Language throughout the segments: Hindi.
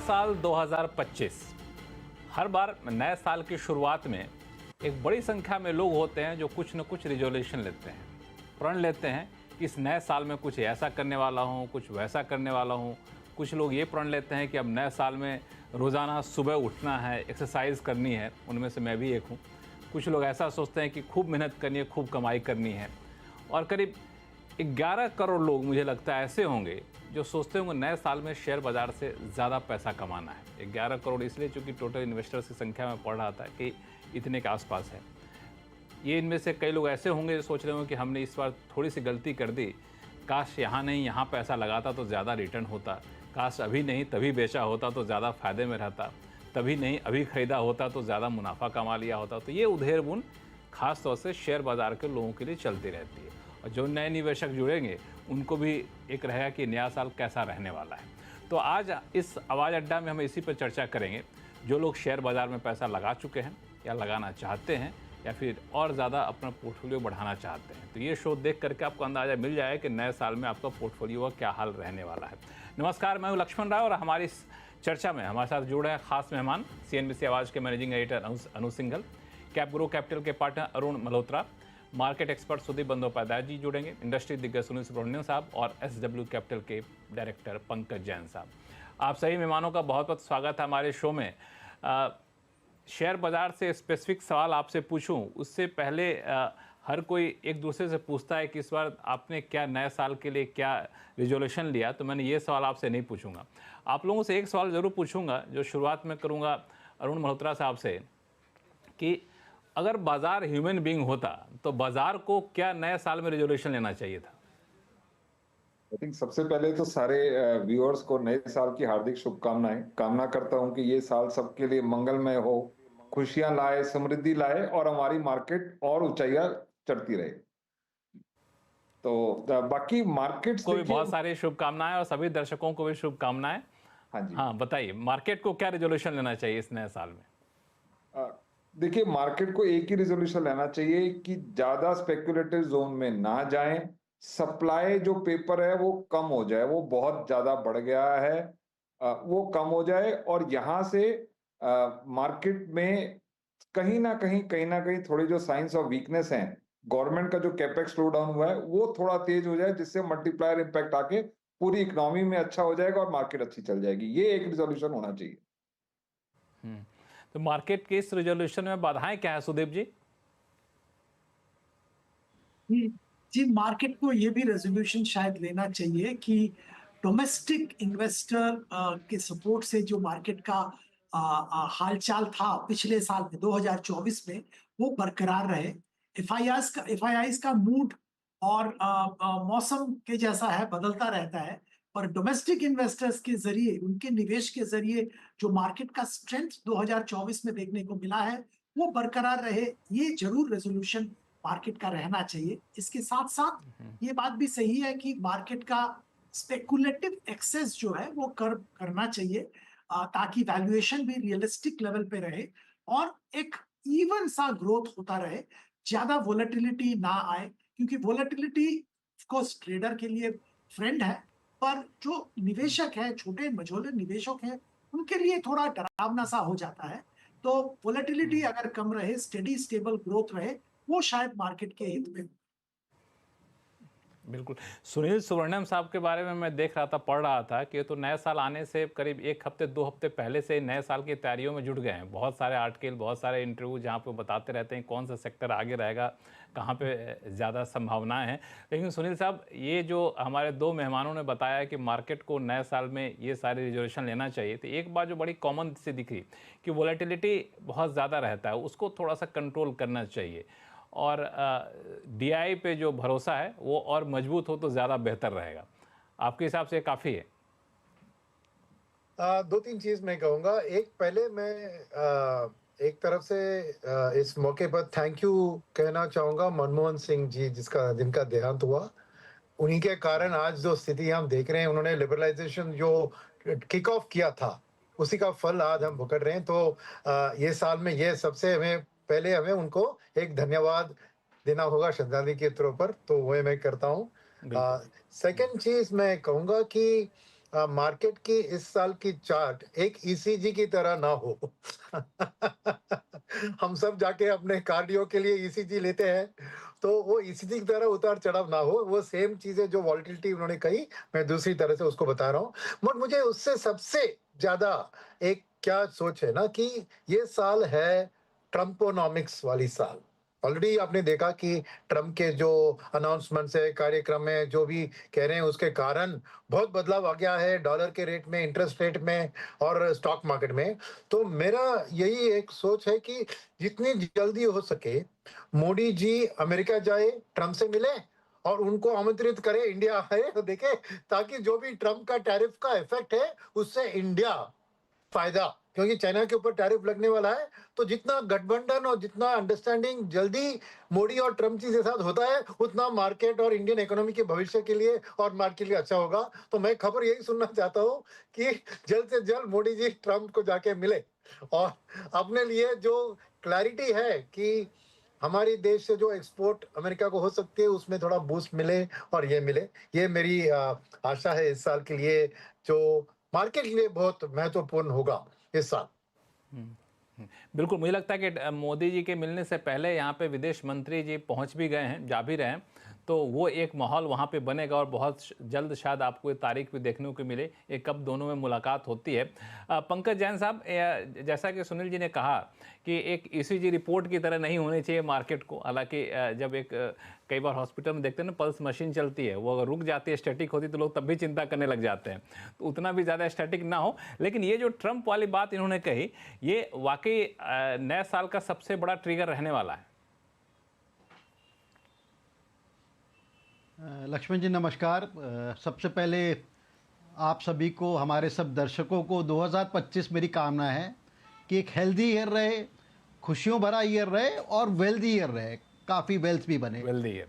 साल 2025 हर बार नए साल की शुरुआत में एक बड़ी संख्या में लोग होते हैं जो कुछ न कुछ रिजोल्यूशन लेते हैं, प्रण लेते हैं कि इस नए साल में कुछ ऐसा करने वाला हूँ, कुछ वैसा करने वाला हूँ। कुछ लोग ये प्रण लेते हैं कि अब नए साल में रोज़ाना सुबह उठना है, एक्सरसाइज करनी है, उनमें से मैं भी एक हूँ। कुछ लोग ऐसा सोचते हैं कि खूब मेहनत करनी है, खूब कमाई करनी है। और करीब 11 करोड़ लोग मुझे लगता है ऐसे होंगे जो सोचते होंगे नए साल में शेयर बाज़ार से ज़्यादा पैसा कमाना है। 11 करोड़ इसलिए चूँकि टोटल इन्वेस्टर्स की संख्या में पढ़ रहा था कि इतने के आसपास है। ये इनमें से कई लोग ऐसे होंगे जो सोच रहे होंगे कि हमने इस बार थोड़ी सी गलती कर दी, काश यहाँ नहीं यहाँ पैसा लगाता तो ज़्यादा रिटर्न होता, काश अभी नहीं तभी बेचा होता तो ज़्यादा फ़ायदे में रहता, तभी नहीं अभी ख़रीदा होता तो ज़्यादा मुनाफा कमा लिया होता। तो ये उधेड़ बुन खास तौर से शेयर बाज़ार के लोगों के लिए चलती रहती है। और जो नए निवेशक जुड़ेंगे उनको भी एक रहेगा कि नया साल कैसा रहने वाला है। तो आज इस आवाज़ अड्डा में हम इसी पर चर्चा करेंगे। जो लोग शेयर बाज़ार में पैसा लगा चुके हैं या लगाना चाहते हैं या फिर और ज़्यादा अपना पोर्टफोलियो बढ़ाना चाहते हैं, तो ये शो देख करके आपको अंदाज़ा मिल जाए कि नए साल में आपका पोर्टफोलियो का क्या हाल रहने वाला है। नमस्कार, मैं हूँ लक्ष्मण राय और हमारी इस चर्चा में हमारे साथ जुड़े हैं खास मेहमान CNBC आवाज़ के managing editor Anu Singhal, Capgrow capital के partner Arun Malhotra, market expert Sudeep Bandopadhyay ji जुड़ेंगे, इंडस्ट्री दिग्गज सुनील सुब्रमण्यम साहब और SW कैपिटल के डायरेक्टर पंकज जैन साहब। आप सभी मेहमानों का बहुत बहुत स्वागत है हमारे शो में। शेयर बाज़ार से स्पेसिफिक सवाल आपसे पूछूं उससे पहले हर कोई एक दूसरे से पूछता है कि इस बार आपने क्या नए साल के लिए क्या रिजोल्यूशन लिया, तो मैंने ये सवाल आपसे नहीं पूछूंगा। आप लोगों से एक सवाल ज़रूर पूछूंगा जो शुरुआत में करूँगा अरुण मल्होत्रा साहब से, कि अगर बाज़ार ह्यूमन बीइंग होता तो बाज़ार को क्या नए साल में रिजोल्यूशन लेना चाहिए था? आई थिंक सबसे पहले तो सारे व्यूअर्स को नए साल की हार्दिक शुभकामनाएं। कामना करता हूं कि ये साल सबके लिए मंगलमय हो, खुशियां लाए, समृद्धि लाए और हमारी मार्केट और ऊंचाइयां चढ़ती रहे। तो बाकी मार्केट्स को भी देखिए। बहुत सारी शुभकामनाएं और सभी दर्शकों को भी शुभकामनाएं। हाँ जी। हाँ, बताइए मार्केट को क्या रिजोल्यूशन लेना चाहिए इस नए साल में? अ, देखिए, मार्केट को एक ही रेजोल्यूशन लेना चाहिए कि ज्यादा स्पेकुलेटिव जोन में ना जाएं। सप्लाई जो पेपर है वो कम हो जाए, वो बहुत ज्यादा बढ़ गया है, वो कम हो जाए और यहां से मार्केट में कहीं ना कहीं थोड़ी जो साइंस ऑफ वीकनेस हैं, गवर्नमेंट का जो कैपेक्स स्लो डाउन हुआ है वो थोड़ा तेज हो जाए, जिससे मल्टीप्लायर इम्पैक्ट आके पूरी इकोनॉमी में अच्छा हो जाएगा और मार्केट अच्छी चल जाएगी। ये एक रिजोल्यूशन होना चाहिए। तो मार्केट के इस रिजोल्यूशन में बाधाएं क्या है सुदीप जी? जी जी, मार्केट को ये भी रेजोल्यूशन शायद लेना चाहिए कि डोमेस्टिक इन्वेस्टर के सपोर्ट से जो मार्केट का हालचाल था पिछले साल में 2024 में वो बरकरार रहे। एफआईआईज का मूड और मौसम के जैसा है, बदलता रहता है, और डोमेस्टिक इन्वेस्टर्स के जरिए, उनके निवेश के जरिए जो मार्केट का स्ट्रेंथ 2024 में देखने को मिला है वो बरकरार रहे। ये जरूर रेजोल्यूशन मार्केट का रहना चाहिए। इसके साथ साथ ये बात भी सही है कि मार्केट का स्पेकुलेटिव एक्सेस जो है वो करना चाहिए, ताकि वैल्यूएशन भी रियलिस्टिक लेवल पे रहे और एक इवन सा ग्रोथ होता रहे, ज्यादा वोलेटिलिटी ना आए, क्योंकि वोलेटिलिटी ऑफ कोर्स ट्रेडर के लिए फ्रेंड है, पर जो निवेशक है, छोटे मझोले निवेशक हैं, उनके लिए थोड़ा डरावना सा हो जाता है। तो वोलेटिलिटी अगर कम रहे, स्टेडी स्टेबल ग्रोथ रहे, वो शायद मार्केट के हित में। बिल्कुल। सुनील सुब्रमण्यम साहब के बारे में मैं देख रहा था, पढ़ रहा था कि तो नए साल आने से करीब 1 हफ्ते 2 हफ्ते पहले से नए साल की तैयारियों में जुट गए हैं। बहुत सारे आर्टिकल, बहुत सारे इंटरव्यू जहाँ पे बताते रहते हैं कौन सा सेक्टर आगे रहेगा, कहाँ पे ज़्यादा संभावनाएं हैं। लेकिन सुनील साहब, ये जो हमारे 2 मेहमानों ने बताया कि मार्केट को नए साल में ये सारे रिजोल्यूशन लेना चाहिए, तो एक बात जो बड़ी कॉमन सी दिखी कि वोलेटिलिटी बहुत ज़्यादा रहता है, उसको थोड़ा सा कंट्रोल करना चाहिए और DI पे जो भरोसा है वो और मजबूत हो तो ज़्यादा बेहतर रहेगा। आपके हिसाब से काफ़ी है? 2-3 चीज मैं कहूँगा। एक, पहले मैं एक तरफ से इस मौके पर थैंक यू कहना चाहूँगा मनमोहन सिंह जी, जिनका देहांत हुआ। उन्हीं के कारण आज जो स्थिति हम देख रहे हैं, उन्होंने लिबरलाइजेशन जो किक ऑफ किया था, उसी का फल आज हम भुगत रहे हैं। तो ये साल में ये सबसे हमें उनको एक धन्यवाद देना होगा श्रद्धांजलि के तौर पर, तो वह मैं करता हूँ। सेकंड चीज मैं कहूँगा कि मार्केट की इस साल की चार्ट एक ईसीजी की तरह ना हो। हम सब जाके अपने कार्डियो के लिए ईसीजी लेते हैं, तो वो ईसीजी की तरह उतार चढ़ाव ना हो। वो सेम चीजें जो वॉलिटिलिटी उन्होंने कही, मैं दूसरी तरह से उसको बता रहा हूँ। बट मुझे उससे सबसे ज्यादा एक क्या सोच है ना कि ये साल है ट्रम्पोनॉमिक्स वाली साल। ऑलरेडी आपने देखा कि ट्रम्प के जो अनाउंसमेंट्स है, कार्यक्रम है, जो भी कह रहे हैं, उसके कारण बहुत बदलाव आ गया है डॉलर के रेट में, इंटरेस्ट रेट में और स्टॉक मार्केट में। तो मेरा यही एक सोच है कि जितनी जल्दी हो सके मोदी जी अमेरिका जाए, ट्रम्प से मिले और उनको आमंत्रित करे इंडिया आए, तो देखे, ताकि जो भी ट्रम्प का टैरिफ का इफेक्ट है उससे इंडिया फायदा, क्योंकि चाइना के ऊपर टैरिफ लगने वाला है। तो जितना गठबंधन और जितना अंडरस्टैंडिंग जल्दी मोदी और ट्रम्प जी के साथ होता है, उतना मार्केट और इंडियन इकोनॉमी के भविष्य के लिए और मार्केट के लिए अच्छा होगा। तो मैं खबर यही सुनना चाहता हूँ कि जल्द से जल्द मोदी जी ट्रम्प को जाके मिले और अपने लिए जो क्लैरिटी है कि हमारी देश से जो एक्सपोर्ट अमेरिका को हो सकती है उसमें थोड़ा बूस्ट मिले और ये मिले। ये मेरी आशा है इस साल के लिए, जो मार्केट के लिए बहुत महत्वपूर्ण होगा इस साल। बिल्कुल, मुझे लगता है कि मोदी जी के मिलने से पहले यहाँ पे विदेश मंत्री जी पहुँच भी गए हैं, जा भी रहे हैं, तो वो एक माहौल वहाँ पे बनेगा और बहुत जल्द शायद आपको ये तारीख भी देखने को मिले ये कब दोनों में मुलाकात होती है। पंकज जैन साहब, जैसा कि सुनील जी ने कहा कि एक ईसीजी रिपोर्ट की तरह नहीं होनी चाहिए मार्केट को। हालांकि जब एक कई बार हॉस्पिटल में देखते हैं ना, पल्स मशीन चलती है, वो अगर रुक जाती है, स्टैटिक होती है, तो लोग तब भी चिंता करने लग जाते हैं। तो उतना भी ज़्यादा स्टैटिक ना हो। लेकिन ये जो ट्रम्प वाली बात इन्होंने कही, ये वाकई नए साल का सबसे बड़ा ट्रिगर रहने वाला है। लक्ष्मण जी नमस्कार। सबसे पहले आप सभी को, हमारे सब दर्शकों को 2025 मेरी कामना है कि एक हेल्दी ईयर रहे, खुशियों भरा ईयर रहे और वेल्दी ईयर रहे, काफ़ी वेल्थ भी बने।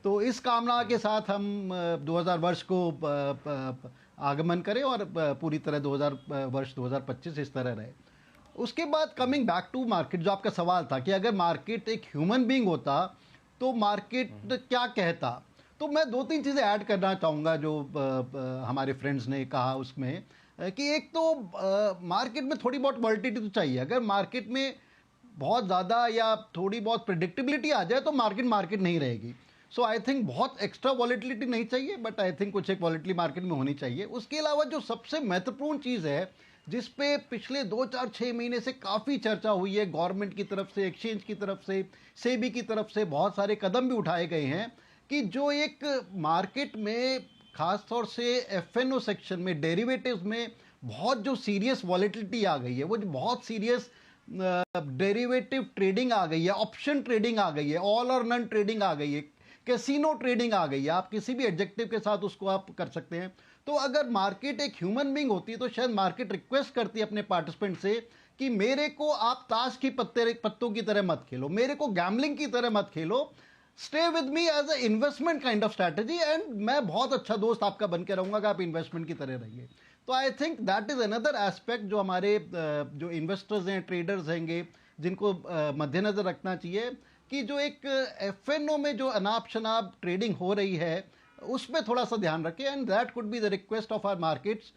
तो इस कामना के साथ हम 2000 वर्ष को आगमन करें और पूरी तरह 2025 इस तरह रहे। उसके बाद कमिंग बैक टू मार्केट, जो आपका सवाल था कि अगर मार्केट एक ह्यूमन बीइंग होता तो मार्केट क्या कहता, तो मैं 2-3 चीज़ें ऐड करना चाहूँगा जो हमारे फ्रेंड्स ने कहा उसमें, कि एक तो मार्केट में थोड़ी बहुत वॉलिटिलिटी तो चाहिए। अगर मार्केट में बहुत ज़्यादा या थोड़ी बहुत प्रिडिक्टेबिलिटी आ जाए तो मार्केट नहीं रहेगी। सो आई थिंक बहुत एक्स्ट्रा वॉलिटिलिटी नहीं चाहिए, बट आई थिंक कुछ एक वॉलिटिलिटी मार्केट में होनी चाहिए। उसके अलावा जो सबसे महत्वपूर्ण चीज़ है, जिस पे पिछले 2-4-6 महीने से काफ़ी चर्चा हुई है, गवर्नमेंट की तरफ से, एक्सचेंज की तरफ से, सेबी की तरफ से बहुत सारे कदम भी उठाए गए हैं, कि जो एक मार्केट में ख़ास तौर से एफएनओ सेक्शन में, डेरिवेटिव्स में बहुत जो सीरियस वॉलेटिलिटी आ गई है, वो जो बहुत सीरियस डेरिवेटिव ट्रेडिंग आ गई है, ऑप्शन ट्रेडिंग आ गई है, ऑल और नन ट्रेडिंग आ गई है, कैसीनो ट्रेडिंग आ गई है, आप किसी भी एडजेक्टिव के साथ उसको आप कर सकते हैं। तो अगर मार्केट एक ह्यूमन बीइंग होती तो शायद मार्केट रिक्वेस्ट करती है अपने पार्टिसिपेंट से कि मेरे को आप ताश की पत्तों की तरह मत खेलो, मेरे को गैम्बलिंग की तरह मत खेलो, stay with me as a investment kind of strategy, and मैं बहुत अच्छा दोस्त आपका बन के रहूंगा कि आप इन्वेस्टमेंट की तरह रहिए। तो I think that is another aspect जो हमारे जो इन्वेस्टर्स हैं, ट्रेडर्स हैंगे, जिनको मद्देनजर रखना चाहिए कि जो एक एफएनओ में जो अनाप शनाप ट्रेडिंग हो रही है उसमें थोड़ा सा ध्यान रखें। And that could be the request of our markets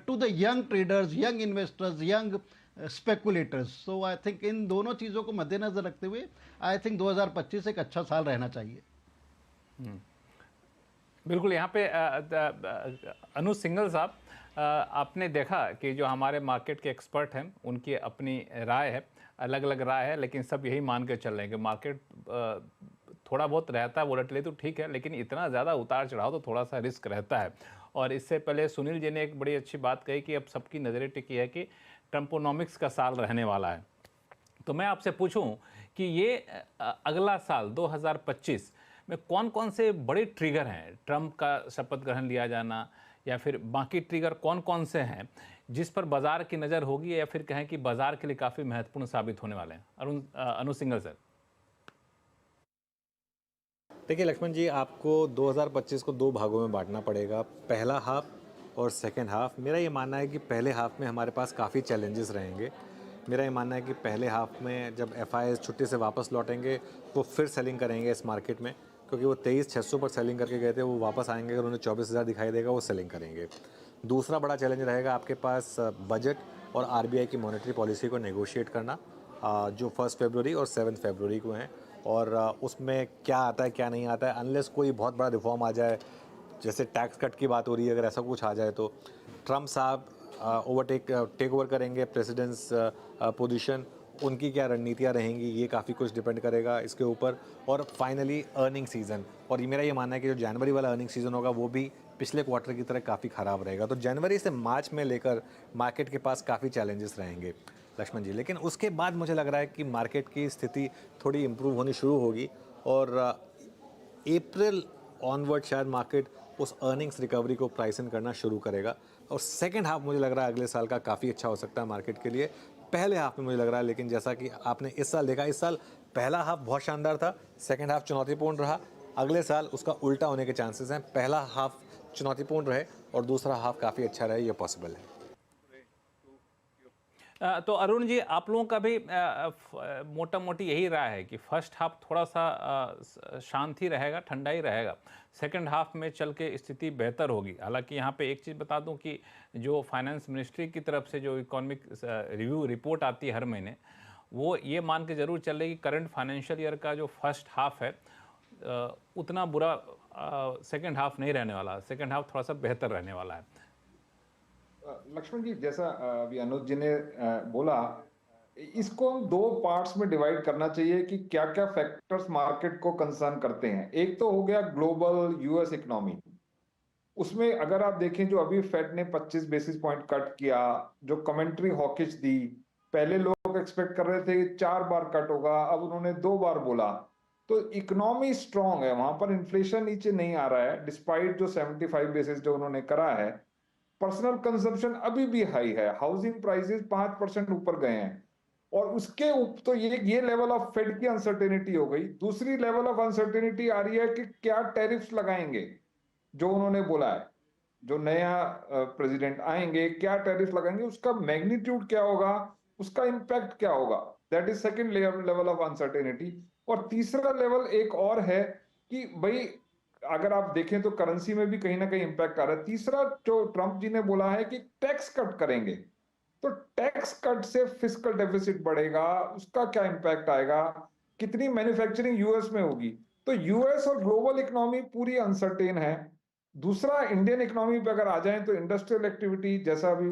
to the young traders, young investors, young speculators. So I think इन दोनों चीज़ों को मद्देनजर रखते हुए आई थिंक 2025 एक अच्छा साल रहना चाहिए। बिल्कुल। यहाँ पे अनुज सिंघल साहब, आपने देखा कि जो हमारे मार्केट के एक्सपर्ट हैं उनकी अपनी राय है, अलग अलग राय है, लेकिन सब यही मान के चल रहे हैं कि मार्केट थोड़ा बहुत रहता है वोलेटिलिटी, तो ठीक है, लेकिन इतना ज़्यादा उतार चढ़ाव तो थोड़ा सा रिस्क रहता है। और इससे पहले सुनील जी ने एक बड़ी अच्छी बात कही कि अब सबकी नज़रें टिकी है कि ट्रम्पोनॉमिक्स का साल रहने वाला है। तो मैं आपसे पूछूं कि ये अगला साल 2025 में कौन कौन से बड़े ट्रिगर हैं, ट्रम्प का शपथ ग्रहण लिया जाना या फिर बाकी ट्रिगर कौन कौन से हैं जिस पर बाजार की नज़र होगी, या फिर कहें कि बाजार के लिए काफ़ी महत्वपूर्ण साबित होने वाले हैं? अनुज सिंघल सर। देखिए लक्ष्मण जी, आपको 2025 को 2 भागों में बांटना पड़ेगा, पहला हाफ और सेकेंड हाफ। मेरा ये मानना है कि पहले हाफ में हमारे पास काफ़ी चैलेंजेस रहेंगे। मेरा ये मानना है कि पहले हाफ में जब FIs छुट्टी से वापस लौटेंगे वो फिर सेलिंग करेंगे इस मार्केट में, क्योंकि वो 23,600 पर सेलिंग करके गए थे, वो वापस आएंगे, अगर उन्हें 24,000 दिखाई देगा वो सेलिंग करेंगे। दूसरा बड़ा चैलेंज रहेगा आपके पास बजट और आरबीआई की मॉनेटरी पॉलिसी को नेगोशिएट करना, जो 1 फरवरी और 7 फरवरी को हैं, और उसमें क्या आता है क्या नहीं आता है। अनलेस कोई बहुत बड़ा रिफॉर्म आ जाए, जैसे टैक्स कट की बात हो रही है, अगर ऐसा कुछ आ जाए तो ट्रम्प साहब टेक ओवर करेंगे प्रेसिडेंट्स पोजीशन, उनकी क्या रणनीतियाँ रहेंगी, ये काफ़ी कुछ डिपेंड करेगा इसके ऊपर। और फाइनली अर्निंग सीज़न, और ये मेरा ये मानना है कि जो जनवरी वाला अर्निंग सीज़न होगा वो भी पिछले क्वार्टर की तरह काफ़ी ख़राब रहेगा। तो जनवरी से मार्च में लेकर मार्केट के पास काफ़ी चैलेंजेस रहेंगे लक्ष्मण जी। लेकिन उसके बाद मुझे लग रहा है कि मार्केट की स्थिति थोड़ी इम्प्रूव होनी शुरू होगी, और अप्रैल ऑनवर्ड शायद मार्केट उस अर्निंग्स रिकवरी को प्राइस इन करना शुरू करेगा। और सेकेंड हाफ मुझे लग रहा है अगले साल का काफ़ी अच्छा हो सकता है मार्केट के लिए। पहले हाफ में मुझे लग रहा है, लेकिन जैसा कि आपने इस साल देखा, इस साल पहला हाफ बहुत शानदार था, सेकेंड हाफ चुनौतीपूर्ण रहा। अगले साल उसका उल्टा होने के चांसेस हैं, पहला हाफ चुनौतीपूर्ण रहे और दूसरा हाफ काफ़ी अच्छा रहे, ये पॉसिबल है। तो अरुण जी, आप लोगों का भी मोटा मोटी यही राय है कि फर्स्ट हाफ थोड़ा सा शांत ही रहेगा, ठंडा ही रहेगा, सेकंड हाफ में चल के स्थिति बेहतर होगी। हालांकि यहाँ पे एक चीज़ बता दूं कि जो फाइनेंस मिनिस्ट्री की तरफ से जो इकोनॉमिक रिव्यू रिपोर्ट आती है हर महीने, वो ये मान के ज़रूर चल रही है कि करंट फाइनेंशियल ईयर का जो फर्स्ट हाफ है उतना बुरा सेकंड हाफ नहीं रहने वाला, सेकंड हाफ थोड़ा सा बेहतर रहने वाला है। लक्ष्मण जी, जैसा अभी अनुज जी ने बोला, इसको हम दो पार्ट्स में डिवाइड करना चाहिए कि क्या क्या फैक्टर्स मार्केट को कंसर्न करते हैं। एक तो हो गया ग्लोबल यूएस इकोनॉमी, उसमें अगर आप देखें जो अभी फेड ने 25 बेसिस पॉइंट कट किया, जो कमेंट्री हॉकिश दी, पहले लोग एक्सपेक्ट कर रहे थे 4 बार कट होगा, अब उन्होंने 2 बार बोला, तो इकोनॉमी स्ट्रांग है, वहां पर इन्फ्लेशन नीचे नहीं आ रहा है डिस्पाइट जो 75 बेसिस जो उन्होंने करा है। पर्सनल कंजम्पशन अभी भी हाई है, हाउसिंग प्राइसेस 5% ऊपर गए हैं, और उसके तो ये लेवल ऑफ फेड की अनसर्टेनिटी हो गई। दूसरी लेवल ऑफ अनसर्टेनिटी आ रही है कि क्या टैरिफ्स लगाएंगे, जो उन्होंने बोला है, जो नया प्रेसिडेंट आएंगे क्या टैरिफ लगाएंगे, उसका मैग्नीट्यूड क्या होगा, उसका इंपैक्ट क्या होगा, that is second level of uncertainty. और तीसरा लेवल एक और है कि भाई अगर आप देखें तो करेंसी में भी कहीं ना कहीं इंपैक्ट आ रहा है। तीसरा जो ट्रंप जी ने बोला है कि टैक्स कट करेंगे, तो टैक्स कट से फिस्कल डेफिसिट बढ़ेगा, उसका क्या इंपैक्ट आएगा, कितनी मैन्युफैक्चरिंग यूएस में होगी। तो यूएस और ग्लोबल इकोनॉमी पूरी अनसर्टेन है। दूसरा, इंडियन इकोनॉमी पे अगर आ जाए तो इंडस्ट्रियल एक्टिविटी, जैसा अभी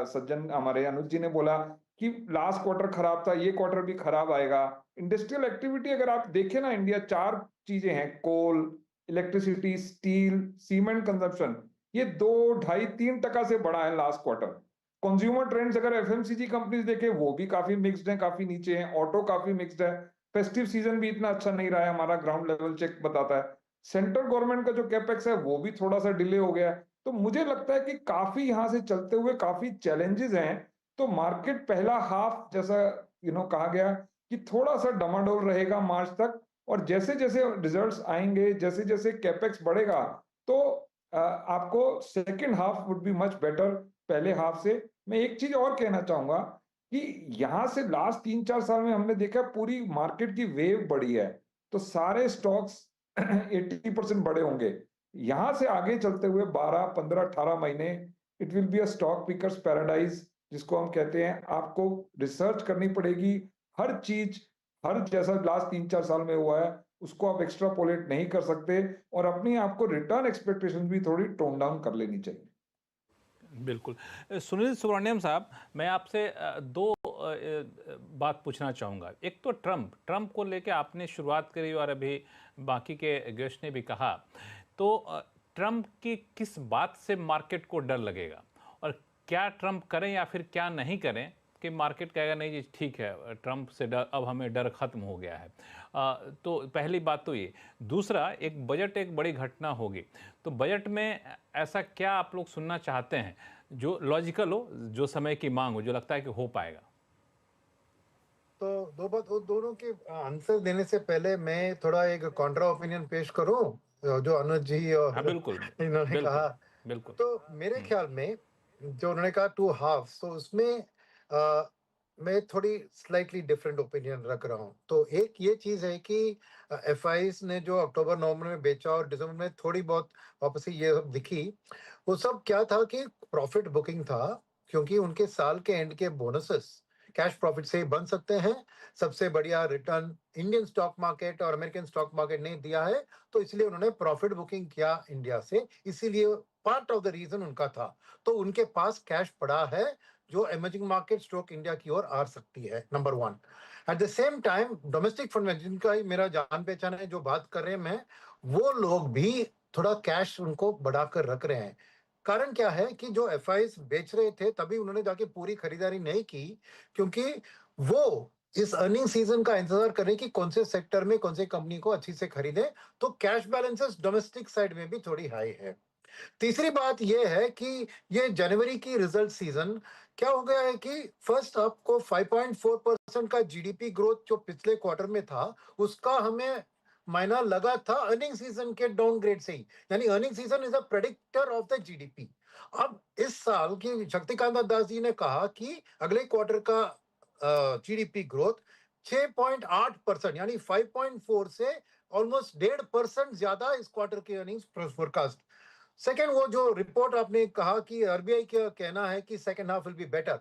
सज्जन हमारे अनुज जी ने बोला कि लास्ट क्वार्टर खराब था, ये क्वार्टर भी खराब आएगा। इंडस्ट्रियल एक्टिविटी अगर आप देखें ना, इंडिया 4 चीजें हैं, कोल, इलेक्ट्रिसिटी, स्टील, सीमेंट कंजप्शन, ये 2, 2.5, 3% से बढ़ा है लास्ट क्वार्टर। कंज्यूमर ट्रेंड्स अगर एफएमसीजी कंपनीज देखे वो भी काफी मिक्स्ड है, काफी नीचे हैं। ऑटो काफी मिक्स्ड है, फेस्टिव सीजन भी इतना अच्छा नहीं रहा है, हमारा ग्राउंड लेवल चेक बताता है। सेंट्रल गवर्नमेंट का जो कैपेक्स है वो भी थोड़ा सा डिले हो गया है। तो मुझे लगता है कि काफी यहां से चलते हुए काफी चैलेंजेस हैं। तो मार्केट पहला हाफ, जैसा कहा गया कि थोड़ा सा डमाडोल रहेगा मार्च तक, और जैसे जैसे रिजल्ट्स आएंगे, जैसे जैसे कैपेक्स बढ़ेगा, तो आपको second half would be much better पहले हाफ से। मैं एक चीज और कहना चाहूंगा कि यहां से लास्ट 3-4 साल में हमने देखा पूरी मार्केट की वेव बढ़ी है, तो सारे स्टॉक्स 80% बढ़े होंगे। यहां से आगे चलते हुए 12, 15, 18 महीने it will be a stock pickers paradise, जिसको हम कहते हैं। आपको रिसर्च करनी पड़ेगी हर चीज, हर जैसा लास्ट 3-4 साल में हुआ है उसको आप एक्स्ट्रापोलेट नहीं कर सकते, और अपनी आपको रिटर्न एक्सपेक्टेशन भी थोड़ी टोन डाउन कर लेनी चाहिए। बिल्कुल। सुनील सुब्रमण्यम साहब, मैं आपसे दो बात पूछना चाहूँगा। एक तो ट्रंप को लेके आपने शुरुआत करी और अभी बाकी के गेस्ट ने भी कहा, तो ट्रंप की किस बात से मार्केट को डर लगेगा, और क्या ट्रंप करें या फिर क्या नहीं करें कि मार्केट कहेगा नहीं जी ठीक है, ट्रंप से डर, अब हमें डर खत्म हो गया है। तो पहली बात तो ये। दूसरा, एक बजट एक बड़ी घटना होगी, तो बजट में ऐसा क्या आप लोग सुनना चाहते हैं जो लॉजिकल हो, जो समय की मांग हो, जो लगता है कि हो पाएगा? तो दोनों के आंसर देने से पहले मैं थोड़ा एक कॉन्ट्रा ओपिनियन पेश करूं, जो अनुज जी और हाँ बिल्कुल इन्होंने बिल्कुल कहा। बिल्कुल। तो मेरे ख्याल में जो उन्होंने कहा 2 हाफ, तो उसमें मैं थोड़ी स्लाइटली डिफरेंट ओपिनियन रख रहा हूँ। तो एक ये चीज है कि एफआईज ने जो अक्टूबर नवंबर में बेचा और दिसंबर में थोड़ी बहुत वापसी ये सब दिखी, वो सब क्या था कि प्रॉफिट बुकिंग था, क्योंकि उनके साल के एंड के बोनसेस कैश प्रॉफिट से ही बन सकते हैं। सबसे बढ़िया रिटर्न इंडियन स्टॉक मार्केट और अमेरिकन स्टॉक मार्केट ने दिया है, तो इसलिए उन्होंने प्रॉफिट बुकिंग किया इंडिया से, इसीलिए पार्ट ऑफ द रीजन उनका था। तो उनके पास कैश पड़ा है जो इमर्जिंग मार्केट स्ट्रोक इंडिया की ओर आ सकती है, number one. At the same time domestic fund में जिनका ही मेरा जान पहचान है, जो बात कर रहे हैं मैं, वो लोग भी थोड़ा कैश उनको बढ़ाकर रख रहे हैं। कारण क्या है कि जो एफआईज बेच रहे थे तभी उन्होंने जाके पूरी खरीदारी नहीं की, क्योंकि वो इस अर्निंग सीजन का इंतजार कर रहे हैं कि कौन से सेक्टर में कौन से कंपनी को अच्छी से खरीदे। तो कैश बैलेंसेस डोमेस्टिक साइड में भी थोड़ी हाई है। तीसरी बात यह है कि ये जनवरी की रिजल्ट सीजन क्या हो गया है कि फर्स्ट आपको 5.4% का जीडीपी ग्रोथ जो पिछले क्वार्टर में था, उसका हमें मायना लगा था अर्निंग सीजन के डाउनग्रेड से ही। यानी earning season is a predictor of the GDP. अब इस साल की शक्तिकांत दास जी ने कहा कि अगले क्वार्टर का जीडीपी ग्रोथ 6.8% यानी 5.4 से ऑलमोस्ट 1.5% ज्यादा इस क्वार्टर के अर्निंग्स फोरकास्ट। सेकेंड, वो जो रिपोर्ट आपने कहा कि आरबीआई का कहना है कि second half will be better.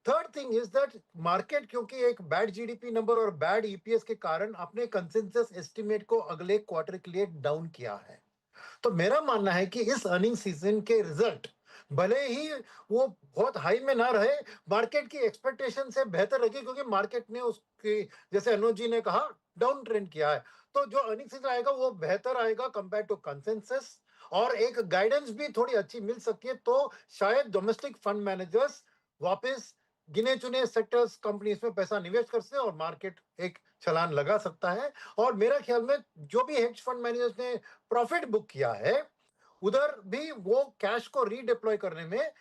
Third thing is that market क्योंकि एक बैड जीडीपी नंबर और बैड ईपीएस के कारण अपने कंसेंसस एस्टिमेट को अगले क्वार्टर के लिए डाउन किया है। तो मेरा मानना है कि इस अर्निंग सीजन के रिजल्ट भले ही वो बहुत हाई में ना रहे, मार्केट की एक्सपेक्टेशन से बेहतर रही, क्योंकि मार्केट ने उसकी, जैसे अनुज जी ने कहा, डाउन ट्रेंड किया है। तो जो अर्निंग सीजन आएगा वो बेहतर आएगा कंपेयर टू कंसेंसस, और एक गाइडेंस भी थोड़ी अच्छी मिल सकती है। तो शायद डोमेस्टिक फंड मैनेजर्स वापस गिने चुने सेक्टर्स कंपनीज में पैसा निवेश कर सकते हैं और मार्केट एक छलांग लगा सकता है। और मेरा ख्याल में जो भी हेज फंड मैनेजर्स ने प्रॉफिट बुक किया है, उधर भी वो कैश को रीडिप्लॉय करने में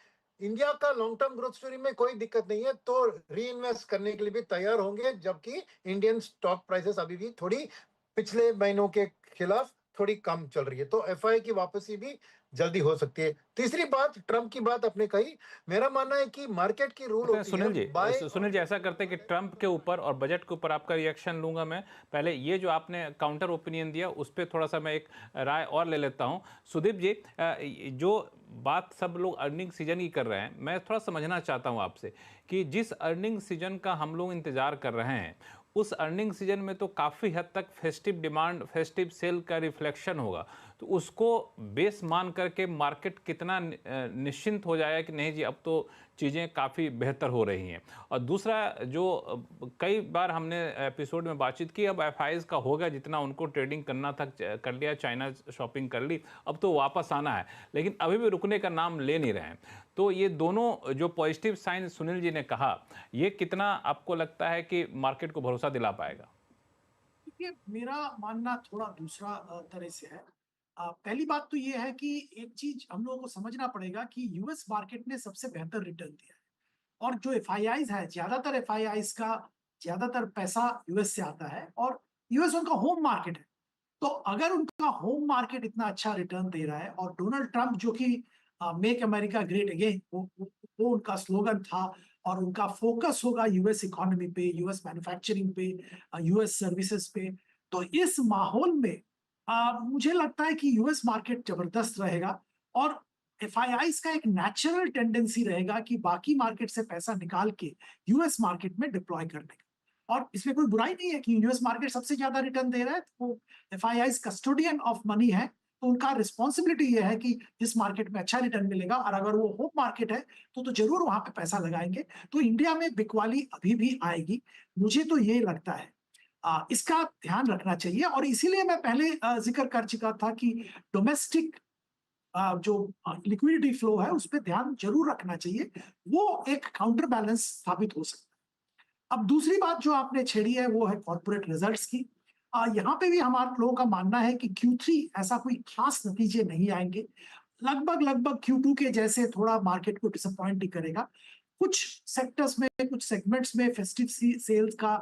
इंडिया का लॉन्ग टर्म ग्रोथ स्टोरी में कोई दिक्कत नहीं है, तो री इन्वेस्ट करने के लिए भी तैयार होंगे। जबकि इंडियन स्टॉक प्राइसेस अभी भी थोड़ी पिछले महीनों के खिलाफ थोड़ी कम चल रही है, तो एफआई की वापसी भी जल्दी हो सकती है। तीसरी बात, ट्रम्प की बात आपने कही, मेरा मानना है कि मार्केट की रूल होती सुनील जी, है बाय। सुनील जी ऐसा करते हैं कि ट्रंप के ऊपर और बजट के ऊपर आपका रिएक्शन लूंगा मैं। पहले ये जो आपने काउंटर ओपिनियन दिया उस पर थोड़ा सा मैं एक राय और ले लेता हूं। सुदीप जी, जो बात सब लोग अर्निंग सीजन की कर रहे हैं, मैं थोड़ा समझना चाहता हूं आपसे कि जिस अर्निंग सीजन का हम लोग इंतजार कर रहे हैं, उस अर्निंग सीजन में तो काफ़ी हद तक फेस्टिव डिमांड, फेस्टिव सेल का रिफ्लेक्शन होगा। तो उसको बेस मान करके मार्केट कितना निश्चिंत हो जाएगा कि नहीं जी अब तो चीज़ें काफ़ी बेहतर हो रही हैं। और दूसरा, जो कई बार हमने एपिसोड में बातचीत की, अब एफआईज का हो गया, जितना उनको ट्रेडिंग करना था कर लिया, चाइना शॉपिंग कर ली, अब तो वापस आना है, लेकिन अभी भी रुकने का नाम ले नहीं रहे हैं। तो ये दोनों जो पॉजिटिव साइन सुनील जी ने कहा, ये कितना आपको लगता है कि मार्केट को भरोसा दिला पाएगा? देखिए, मेरा मानना थोड़ा दूसरा तरह से है। पहली बात तो ये है कि एक चीज हम लोगों को समझना पड़ेगा कि यूएस मार्केट ने सबसे बेहतर रिटर्न दिया है, और जो एफआईआईज है, ज्यादातर एफआईआईज का ज्यादातर पैसा यूएस से आता है, और यूएस उनका होम मार्केट है। तो अगर उनका होम मार्केट इतना अच्छा रिटर्न दे रहा है, और डोनाल्ड ट्रंप जो कि मेक अमेरिका ग्रेट अगेन, वो उनका स्लोगन था, और उनका फोकस होगा यूएस इकोनॉमी पे, यूएस मैन्युफैक्चरिंग पे, यूएस सर्विसेज पे। तो इस माहौल में मुझे लगता है कि यूएस मार्केट जबरदस्त रहेगा, और एफआईआईज का एक नेचुरल टेंडेंसी रहेगा कि बाकी मार्केट से पैसा निकाल के यूएस मार्केट में डिप्लॉय करने का। और इसमें कोई बुराई नहीं है कि यूएस मार्केट सबसे ज्यादा रिटर्न दे रहा है, तो वो एफआईआईज कस्टोडियन ऑफ मनी है, तो उनका रिस्पॉन्सिबिलिटी ये है कि जिस मार्केट में अच्छा रिटर्न मिलेगा, और अगर वो होम मार्केट है तो जरूर वहां पे पैसा लगाएंगे। तो इंडिया में बिकवाली अभी भी आएगी, मुझे तो ये लगता है। इसका ध्यान रखना चाहिए, और इसीलिए मैं पहले जिक्र कर चुका था कि डोमेस्टिक जो लिक्विडिटी फ्लो है उस पर ध्यान जरूर रखना चाहिए, वो एक काउंटर बैलेंस साबित हो सकता है। अब दूसरी बात जो आपने छेड़ी है वो है कॉर्पोरेट रिजल्ट्स की। यहाँ पे भी हमारे लोगों का मानना है कि Q3 ऐसा कोई खास नतीजे नहीं आएंगे, लगभग Q2 के जैसे थोड़ा मार्केट को डिसअपॉइंट ही करेगा। कुछ सेक्टर्स में, कुछ सेगमेंट्स में फेस्टिव सेल्स का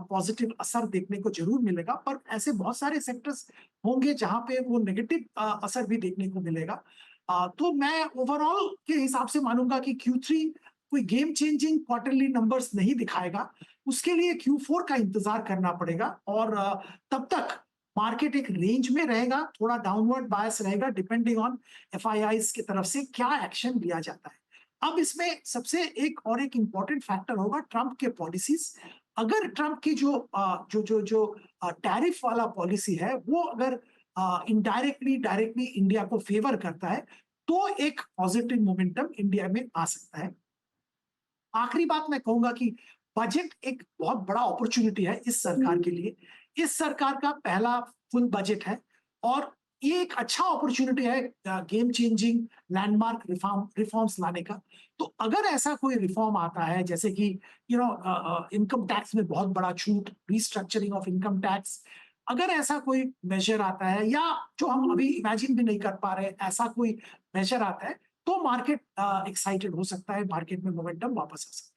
पॉजिटिव असर देखने को जरूर मिलेगा, पर ऐसे बहुत सारे सेक्टर्स होंगे जहां पे वो नेगेटिव असर भी देखने को मिलेगा। तो मैं ओवरऑल के हिसाब से मानूंगा कि Q3 कोई गेम चेंजिंग क्वार्टरली नंबर्स नहीं दिखाएगा, उसके लिए Q4 का इंतजार करना पड़ेगा। और तब तक मार्केट एक रेंज में रहेगा, थोड़ा डाउनवर्ड बायस रहेगा डिपेंडिंग ऑन एफआईआईज की तरफ से क्या एक्शन लिया जाता है। अब इसमें सबसे एक इंपॉर्टेंट फैक्टर होगा ट्रंप के पॉलिसीज। अगर ट्रंप की जो टैरिफ वाला पॉलिसी है वो अगर इनडायरेक्टली डायरेक्टली इंडिया को फेवर करता है तो एक पॉजिटिव मोमेंटम इंडिया में आ सकता है। आखिरी बात मैं कहूंगा कि बजट एक बहुत बड़ा अपॉर्चुनिटी है इस सरकार के लिए। इस सरकार का पहला फुल बजट है और ये एक अच्छा अपॉर्चुनिटी है गेम चेंजिंग लैंडमार्क रिफॉर्म्स लाने का। तो अगर ऐसा कोई रिफॉर्म आता है जैसे कि इनकम टैक्स में बहुत बड़ा छूट, रिस्ट्रक्चरिंग ऑफ इनकम टैक्स, अगर ऐसा कोई मेजर आता है या जो हम अभी इमेजिन भी नहीं कर पा रहे ऐसा कोई मेजर आता है तो मार्केट एक्साइटेड हो सकता है, मार्केट में मोमेंटम वापस आ सकता है।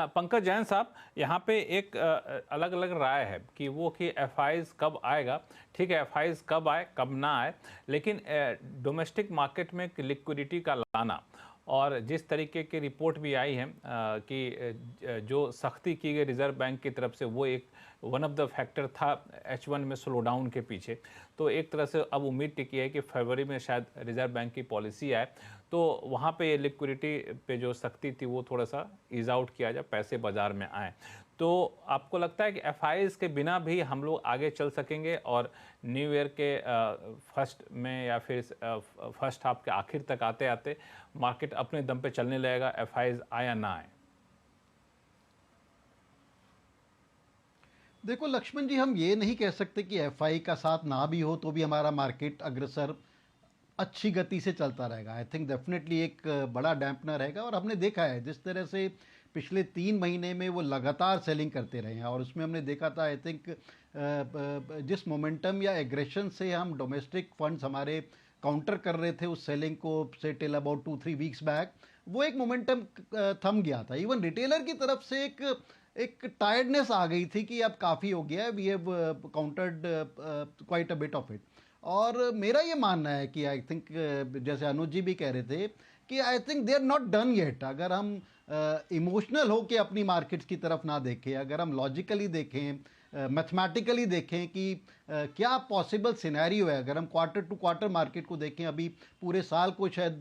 पंकज जैन साहब, यहाँ पे एक अलग अलग राय है कि वो कि एफआईज कब आएगा। ठीक है, एफआईज कब आए कब ना आए, लेकिन डोमेस्टिक मार्केट में लिक्विडिटी का लाना और जिस तरीके की रिपोर्ट भी आई है कि जो सख्ती की गई रिजर्व बैंक की तरफ से वो एक वन ऑफ द फैक्टर था H1 में स्लो डाउन के पीछे। तो एक तरह से अब उम्मीद टिकी है कि फरवरी में शायद रिजर्व बैंक की पॉलिसी आए तो वहाँ पे लिक्विडिटी पे जो सख्ती थी वो थोड़ा सा ईज आउट किया जाए, पैसे बाज़ार में आए। तो आपको लगता है कि एफआईज के बिना भी हम लोग आगे चल सकेंगे और न्यू ईयर के फर्स्ट में या फिर फर्स्ट हाफ के आखिर तक आते आते मार्केट अपने दम पे चलने लगेगा, एफआईज आए या ना आए? देखो लक्ष्मण जी, हम ये नहीं कह सकते कि एफआई का साथ ना भी हो तो भी हमारा मार्केट अग्रसर अच्छी गति से चलता रहेगा। आई थिंक डेफिनेटली एक बड़ा डैम्पनर रहेगा और हमने देखा है जिस तरह से पिछले 3 महीने में वो लगातार सेलिंग करते रहे हैं और उसमें हमने देखा था आई थिंक जिस मोमेंटम या एग्रेशन से हम डोमेस्टिक फंड्स हमारे काउंटर कर रहे थे उस सेलिंग को से टिल अबाउट 2-3 वीक्स बैक, वो एक मोमेंटम थम गया था। इवन रिटेलर की तरफ से एक टायर्डनेस आ गई थी कि अब काफ़ी हो गया है, we have countered quite a bit of it. और मेरा ये मानना है कि आई थिंक जैसे अनुज जी भी कह रहे थे कि I think they are not done yet. अगर हम इमोशनल हो के अपनी मार्केट्स की तरफ ना देखें, अगर हम लॉजिकली देखें, मैथमेटिकली देखें कि क्या पॉसिबल सिनेरियो है, अगर हम क्वार्टर टू क्वार्टर मार्केट को देखें, अभी पूरे साल को शायद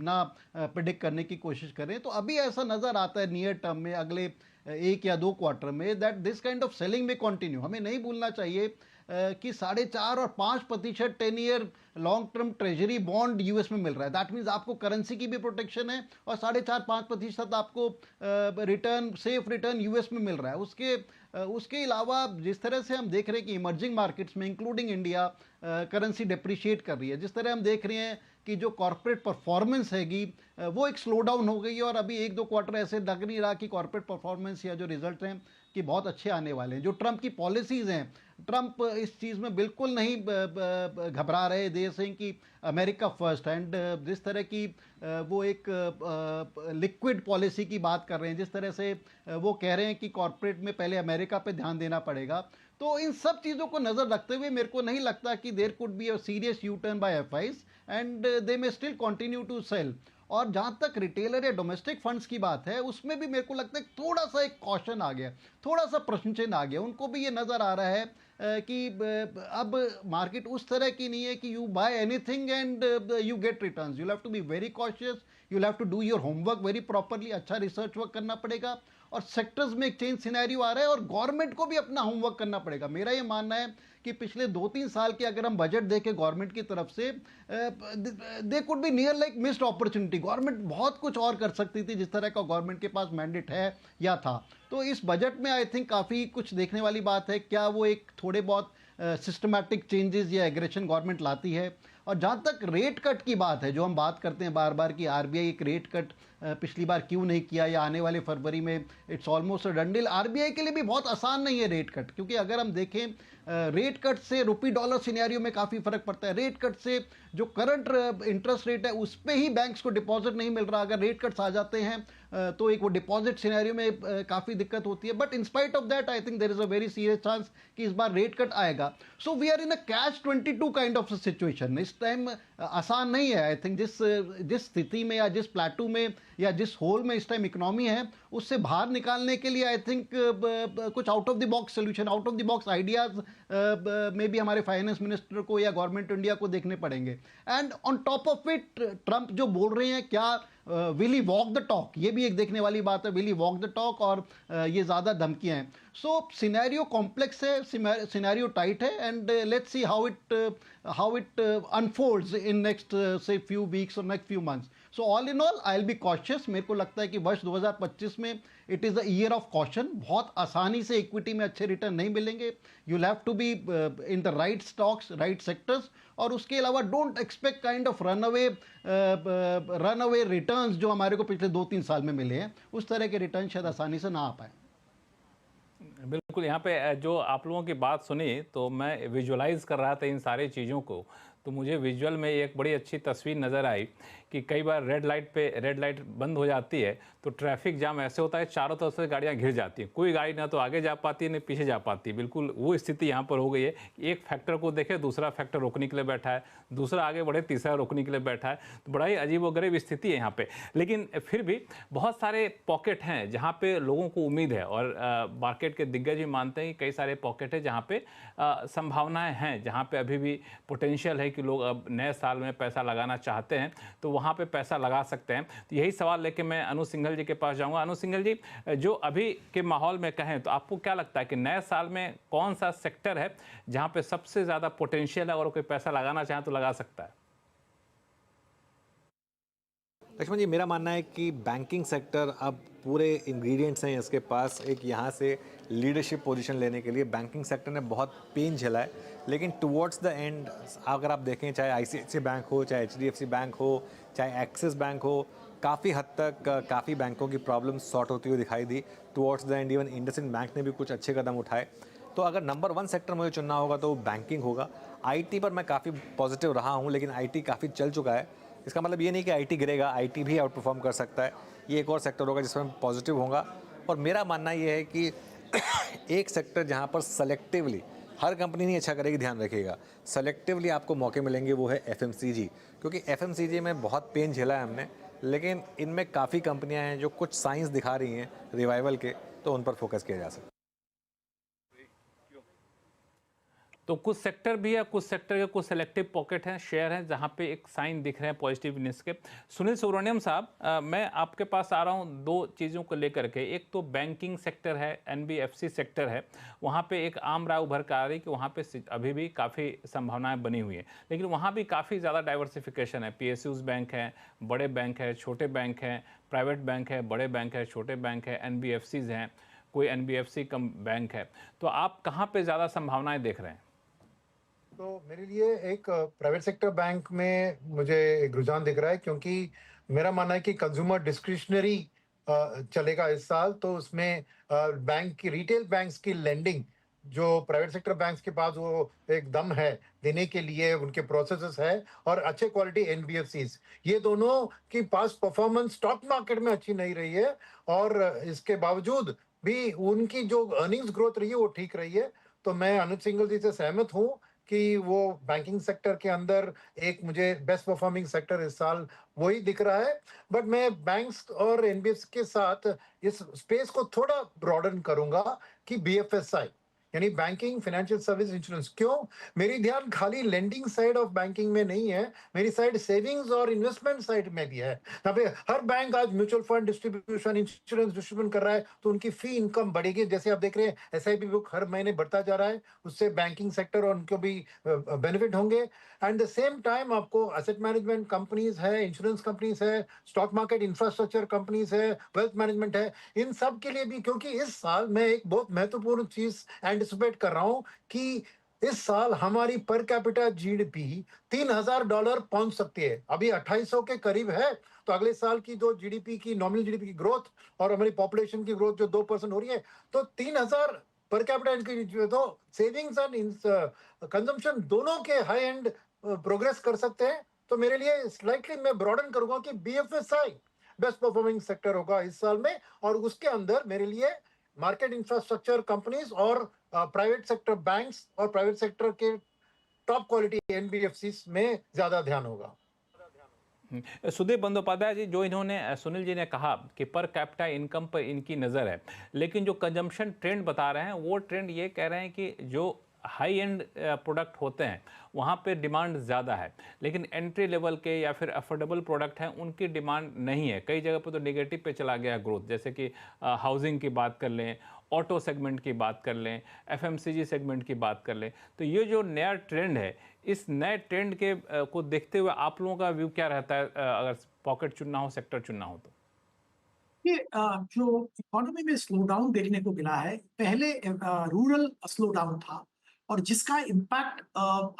ना प्रिडिक्ट करने की कोशिश करें, तो अभी ऐसा नज़र आता है नियर टर्म में अगले 1 या 2 क्वार्टर में that this kind of selling में कंटिन्यू। हमें नहीं भूलना चाहिए कि 4.5 और 5% 10 year long term treasury bond US में मिल रहा है। दैट मीन्स आपको करेंसी की भी प्रोटेक्शन है और 4.5-5% आपको रिटर्न, सेफ रिटर्न यूएस में मिल रहा है। उसके अलावा जिस तरह से हम देख रहे हैं कि इमर्जिंग मार्केट्स में इंक्लूडिंग इंडिया करेंसी डिप्रिशिएट कर रही है, जिस तरह हम देख रहे हैं कि जो कॉर्पोरेट परफॉर्मेंस हैगी वो एक स्लो डाउन हो गई है और अभी 1-2 क्वार्टर ऐसे लग नहीं रहा कि कॉर्पोरेट परफॉर्मेंस या जो रिजल्ट हैं कि बहुत अच्छे आने वाले हैं। जो ट्रंप की पॉलिसीज़ हैं, ट्रंप इस चीज़ में बिल्कुल नहीं घबरा रहे, दे सेइंग कि अमेरिका फर्स्ट, एंड जिस तरह की वो एक लिक्विड पॉलिसी की बात कर रहे हैं, जिस तरह से वो कह रहे हैं कि कॉर्पोरेट में पहले अमेरिका पे ध्यान देना पड़ेगा, तो इन सब चीज़ों को नज़र रखते हुए मेरे को नहीं लगता कि there could be a serious U turn by FIIs and they may still continue to sell. और जहाँ तक रिटेलर या डोमेस्टिक फंड्स की बात है, उसमें भी मेरे को लगता है थोड़ा सा एक कॉशन आ गया, थोड़ा सा प्रश्न चिन्ह आ गया। उनको भी ये नज़र आ रहा है कि अब मार्केट उस तरह की नहीं है कि you buy anything and you get returns. You have to be very cautious, you have to do your homework very properly, अच्छा रिसर्च वर्क करना पड़ेगा। और सेक्टर्स में एक चेंज सिनेरियो आ रहा है और गवर्नमेंट को भी अपना होमवर्क करना पड़ेगा। मेरा ये मानना है कि पिछले 2-3 साल के अगर हम बजट देखें गवर्नमेंट की तरफ से, they could be near like missed opportunity. Government बहुत कुछ और कर सकती थी जिस तरह का गवर्नमेंट के पास मैंडेट है या था। तो इस बजट में आई थिंक काफ़ी कुछ देखने वाली बात है। क्या वो एक थोड़े बहुत सिस्टमैटिक चेंजेस या एग्रेशन गवर्नमेंट लाती है? और जहाँ तक रेट कट की बात है, जो हम बात करते हैं बार बार कि आरबीआई एक रेट कट पिछली बार क्यों नहीं किया या आने वाले फरवरी में, it's almost a done deal. RBI के लिए भी बहुत आसान नहीं है रेट कट, क्योंकि अगर हम देखें रेट कट से रुपी डॉलर सिनेरियो में काफ़ी फर्क पड़ता है। रेट कट से जो करंट इंटरेस्ट रेट है उस पर ही बैंक्स को डिपॉजिट नहीं मिल रहा। अगर रेट कट्स आ जाते हैं तो एक वो डिपॉजिट सिनेरियो में काफ़ी दिक्कत होती है. But in spite of that I think there is a very serious chance कि इस बार रेट कट आएगा. So we are in a catch 22 kind of situation. इस टाइम आसान नहीं है. आई थिंक जिस स्थिति में या जिस प्लेटू में या जिस होल में इस टाइम इकोनॉमी है, उससे बाहर निकालने के लिए आई थिंक कुछ out of the box solution, out of the box ideas में भी हमारे फाइनेंस मिनिस्टर को या गवर्नमेंट इंडिया को देखने पड़ेंगे. And on top of it Trump जो बोल रहे हैं, क्या will he walk the talk, ये भी एक देखने वाली बात है. Will he walk the talk, और ये ज़्यादा धमकियां हैं. सो सिनेरियो कॉम्प्लेक्स है, सिनेरियो टाइट है, and let's see how it unfolds in next से फ्यू वीक्स और next few months. So all in all I will be cautious. मेरे को लगता है कि वर्ष 2025 में it is the year of caution. बहुत आसानी से इक्विटी में अच्छे रिटर्न नहीं मिलेंगे. You have to be in the right stocks, right sectors, और उसके अलावा don't expect kind of run away returns जो हमारे को पिछले 2-3 साल में मिले हैं. उस तरह के रिटर्न शायद आसानी से ना आ पाए. बिल्कुल, यहाँ पे जो आप लोगों की बात सुनी तो मैं विजुअलाइज कर रहा था इन सारी चीज़ों को, तो मुझे विजुअल में एक बड़ी अच्छी तस्वीर नज़र आई कि कई बार रेड लाइट बंद हो जाती है तो ट्रैफिक जाम ऐसे होता है, चारों तरफ से गाड़ियाँ घिर जाती हैं, कोई गाड़ी ना तो आगे जा पाती है ना पीछे जा पाती है. बिल्कुल वो स्थिति यहाँ पर हो गई है कि एक फैक्टर को देखे, दूसरा फैक्टर रोकने के लिए बैठा है, दूसरा आगे बढ़े, तीसरा रोकने के लिए बैठा है. तो बड़ा ही अजीबोगरीब स्थिति है यहाँ पे. लेकिन फिर भी बहुत सारे पॉकेट हैं जहाँ पे लोगों को उम्मीद है, और मार्केट के दिग्गज भी मानते हैं कि कई सारे पॉकेट है जहाँ पे संभावनाएँ हैं, जहाँ पे अभी भी पोटेंशियल है कि लोग अब नए साल में पैसा लगाना चाहते हैं तो वहाँ पे पैसा लगा सकते हैं. तो यही सवाल लेके मैं अनु सिंघल जी के पास जाऊँगा. अनु सिंघल जी, जो अभी के माहौल में कहें तो आपको क्या लगता है कि नए साल में कौन सा सेक्टर है जहाँ पे सबसे ज़्यादा पोटेंशियल है और कोई पैसा लगाना चाहे तो लगा सकता है? लक्ष्मण जी, मेरा मानना है कि बैंकिंग सेक्टर अब पूरे इंग्रेडिएंट्स हैं इसके पास एक यहाँ से लीडरशिप पोजीशन लेने के लिए. बैंकिंग सेक्टर ने बहुत पेन झेला है, लेकिन टुवर्ड्स द एंड अगर आप देखें, चाहे आईसीआईसीआई बैंक हो, चाहे एचडीएफसी बैंक हो, चाहे एक्सिस बैंक हो, काफ़ी हद तक काफ़ी बैंकों की प्रॉब्लम सॉर्ट होती हुई दिखाई दी. Towards the end even IndusInd bank ने भी कुछ अच्छे कदम उठाए. तो अगर नंबर 1 सेक्टर मुझे चुनना होगा तो बैंकिंग होगा. आईटी पर मैं काफ़ी पॉजिटिव रहा हूँ, लेकिन आईटी काफ़ी चल चुका है. इसका मतलब ये नहीं कि आईटी गिरेगा, आईटी भी आउट परफॉर्म कर सकता है. ये एक और सेक्टर होगा जिसमें मैं पॉजिटिव होगा. और मेरा मानना ये है कि एक सेक्टर जहाँ पर सेलेक्टिवली, हर कंपनी नहीं अच्छा करेगी, ध्यान रखिएगा, सेलेक्टिवली आपको मौके मिलेंगे, वो है एफएमसीजी. क्योंकि एफएमसीजी में बहुत पेन झेला है हमने, लेकिन इनमें काफ़ी कंपनियां हैं जो कुछ साइंस दिखा रही हैं रिवाइवल के, तो उन पर फोकस किया जा सकता है. तो कुछ सेक्टर भी है, कुछ सेक्टर के कुछ सेलेक्टिव पॉकेट हैं, शेयर हैं जहां पे एक साइन दिख रहे हैं पॉजिटिवनेस के. सुनील सुब्रमण्यम साहब, मैं आपके पास आ रहा हूं 2 चीज़ों को लेकर के. एक तो बैंकिंग सेक्टर है, एनबीएफसी सेक्टर है, वहां पे एक आम राय उभर कर आ रही कि वहां पे अभी भी काफ़ी संभावनाएं बनी हुई हैं, लेकिन वहां भी काफ़ी ज़्यादा डाइवर्सिफिकेशन है. पीएसयूज बैंक हैं, बड़े बैंक हैं, छोटे बैंक हैं, प्राइवेट बैंक है, बड़े बैंक है, छोटे बैंक है, एनबीएफसीज हैं, कोई एनबीएफसी कम बैंक है. तो आप कहाँ पर ज़्यादा संभावनाएँ देख रहे हैं? तो मेरे लिए एक प्राइवेट सेक्टर बैंक में मुझे एक रुझान दिख रहा है, क्योंकि मेरा मानना है कि कंज्यूमर डिस्क्रिशनरी चलेगा इस साल. तो उसमें बैंक की, रिटेल बैंक्स की लेंडिंग जो प्राइवेट सेक्टर बैंक्स के पास वो एक दम है देने के लिए, उनके प्रोसेसेस है, और अच्छे क्वालिटी एनबीएफसीज, ये दोनों की पास परफॉर्मेंस स्टॉक मार्केट में अच्छी नहीं रही है, और इसके बावजूद भी उनकी जो अर्निंग्स ग्रोथ रही है वो ठीक रही है. तो मैं अनुज सिंघल जी से सहमत हूँ कि वो बैंकिंग सेक्टर के अंदर एक मुझे बेस्ट परफॉर्मिंग सेक्टर इस साल वही दिख रहा है. बट मैं बैंक्स और एनबीएफसी के साथ इस स्पेस को थोड़ा ब्रॉडन करूंगा कि बीएफएसआई, यानी बैंकिंग, फाइनेंशियल सर्विस, इंश्योरेंस. क्यों? मेरी ध्यान खाली लेंडिंग साइड ऑफ बैंकिंग में नहीं है, मेरी साइड सेविंग्स और इन्वेस्टमेंट साइड में भी है. यहाँ पे हर बैंक आज mutual fund distribution, insurance distribution कर रहा है, तो उनकी फी इनकम बढ़ेगी. जैसे आप देख रहे हैं एसआईपी बुक हर महीने बढ़ता जा रहा है, उससे बैंकिंग सेक्टर और उनको भी बेनिफिट होंगे. एंड द सेम टाइम आपको एसेट मैनेजमेंट कंपनीज है, इंश्योरेंस कंपनीज है, स्टॉक मार्केट इंफ्रास्ट्रक्चर कंपनीज है, वेल्थ मैनेजमेंट है, इन सब के लिए भी. क्योंकि इस साल मैं एक बहुत महत्वपूर्ण चीज एंटिसिपेट कर रहा हूं कि इस साल हमारी पर कैपिटा जीडीपी $3,000 पहुंच सकती है. अभी 2800 के करीब है. तो अगले साल की जो जीडीपी की, नॉमिनल जीडीपी की ग्रोथ और हमारी पॉपुलेशन की ग्रोथ जो 2% हो रही है, तो 3,000 पर कैपिटा इनकी, तो सेविंग्स एंड कंजम्पशन दोनों के हाई एंड प्रोग्रेस कर सकते हैं. तो मेरे लिए स्लाइटली मैं ब्रॉडन करूंगा कि बीएफएसआई बेस्ट परफॉर्मिंग सेक्टर होगा इस साल में, और उसके अंदर मेरे लिए मार्केट इंफ्रास्ट्रक्चर कंपनीज और प्राइवेट सेक्टर बैंक्स और प्राइवेट सेक्टर के टॉप क्वालिटी एनबीएफसीज में ज्यादा ध्यान होगा। सुदीप बंदोपाध्याय जी, जो इन्होंने सुनील जी ने कहा कि पर कैपिटा इनकम पर इनकी नज़र है, लेकिन जो कंजम्पशन ट्रेंड बता रहे हैं वो ट्रेंड ये कह रहे हैं कि जो हाई एंड प्रोडक्ट होते हैं वहाँ पे डिमांड ज़्यादा है, लेकिन एंट्री लेवल के या फिर अफोर्डेबल प्रोडक्ट हैं उनकी डिमांड नहीं है। कई जगह पे तो नेगेटिव पे चला गया ग्रोथ, जैसे कि हाउसिंग की बात कर लें, ऑटो सेगमेंट की बात कर लें, एफएमसीजी सेगमेंट की बात कर लें। तो ये जो नया ट्रेंड है, इस नए ट्रेंड के को देखते हुए आप लोगों का व्यू क्या रहता है, अगर पॉकेट चुनना हो, सेक्टर चुनना हो तो? ये जो इकोनॉमी में स्लो डाउन देखने को मिला है, पहले रूरल स्लो डाउन था और जिसका इम्पैक्ट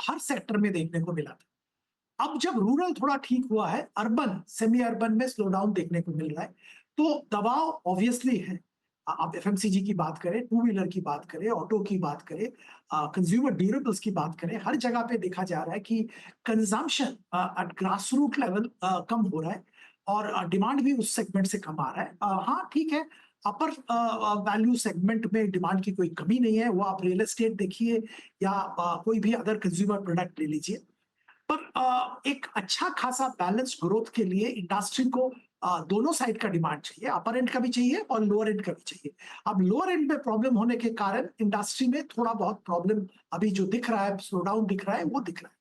हर सेक्टर में देखने को मिला था। अब जब रूरल थोड़ा ठीक हुआ है, अर्बन सेमी अर्बन में स्लो डाउन देखने को मिल रहा है, तो दबाव ऑब्वियसली है। आप एफएमसीजी की बात करें, टू व्हीलर की बात करें, ऑटो की बात करें, कंज्यूमर ड्यूरेबल्स की बात करें, हर जगह पे देखा जा रहा है कि consumption at grass root level कम हो रहा है और डिमांड भी उस सेगमेंट से कम आ रहा है। हाँ ठीक है, अपर वैल्यू सेगमेंट में डिमांड की कोई कमी नहीं है, वो आप रियल एस्टेट देखिए या कोई भी अदर कंज्यूमर प्रोडक्ट ले लीजिए। पर एक अच्छा खासा बैलेंस ग्रोथ के लिए इंडस्ट्री को दोनों साइड का डिमांड चाहिए, अपर एंड का भी चाहिए और लोअर एंड का भी चाहिए। अब लोअर एंड में प्रॉब्लम होने के कारण इंडस्ट्री में थोड़ा बहुत प्रॉब्लम अभी जो दिख रहा है, स्लो डाउन दिख रहा है, वो दिख रहा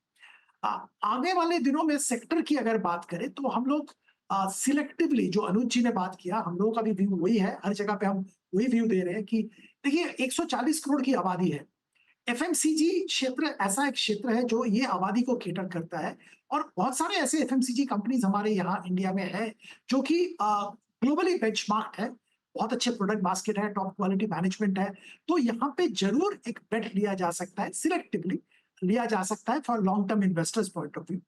है। आगे वाले दिनों में सेक्टर की अगर बात करें तो हम लोग सिलेक्टिवली, जो अनुज जी ने बात किया, हम लोगों का भी व्यू वही है, हर जगह पे हम वही व्यू दे रहे हैं कि देखिए 140 करोड़ की आबादी है। एफएमसीजी क्षेत्र ऐसा एक क्षेत्र है जो ये आबादी को केटर करता है और बहुत सारे ऐसे एफएमसीजी कंपनीज हमारे यहाँ इंडिया में है जो कि ग्लोबली बेंचमार्क है, बहुत अच्छे प्रोडक्ट बास्केट है, टॉप क्वालिटी मैनेजमेंट है। तो यहाँ पे जरूर एक बेट लिया जा सकता है, सिलेक्टिवली लिया जा सकता है for long term investors point of view.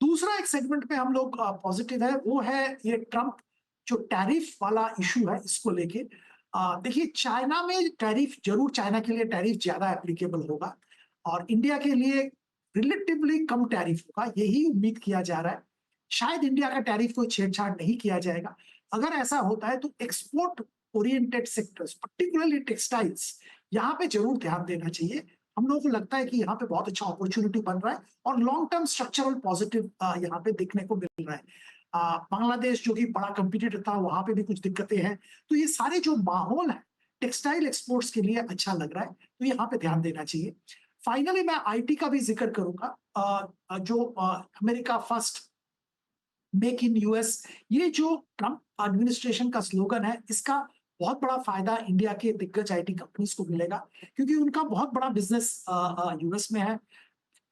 दूसरा एक सेगमेंट में हम लोग पॉजिटिव है, वो है ये ट्रम्प जो टैरिफ वाला इशू है, इसको लेके देखिए चाइना में टैरिफ जरूर, चाइना के लिए टैरिफ ज्यादा एप्लीकेबल होगा और इंडिया के लिए रिलेटिवली कम टैरिफ होगा, यही उम्मीद किया जा रहा है। शायद इंडिया का टैरिफ कोई छेड़छाड़ नहीं किया जाएगा। अगर ऐसा होता है तो export oriented sectors, particularly textiles, यहाँ पे जरूर ध्यान देना चाहिए। हम लोगों को लगता है कि यहाँ पे बहुत अच्छा अपॉर्चुनिटी बन रहा है और लॉन्ग टर्म स्ट्रक्चरल पॉजिटिव यहाँ पे देखने को मिल रहा है। बांग्लादेश जो कि बड़ा कंपीटिटर था, वहां पे भी कुछ दिक्कतें हैं। तो ये सारे जो माहौल है टेक्सटाइल एक्सपोर्ट्स के लिए अच्छा लग रहा है, तो यहाँ पे ध्यान देना चाहिए। फाइनली मैं आईटी का भी जिक्र करूंगा। जो America first, make in US, ये जो ट्रम्प एडमिनिस्ट्रेशन का स्लोगन है, इसका बहुत बड़ा फायदा इंडिया के दिग्गज आईटी कंपनीज को मिलेगा क्योंकि उनका बहुत बड़ा बिजनेस यूएस में है।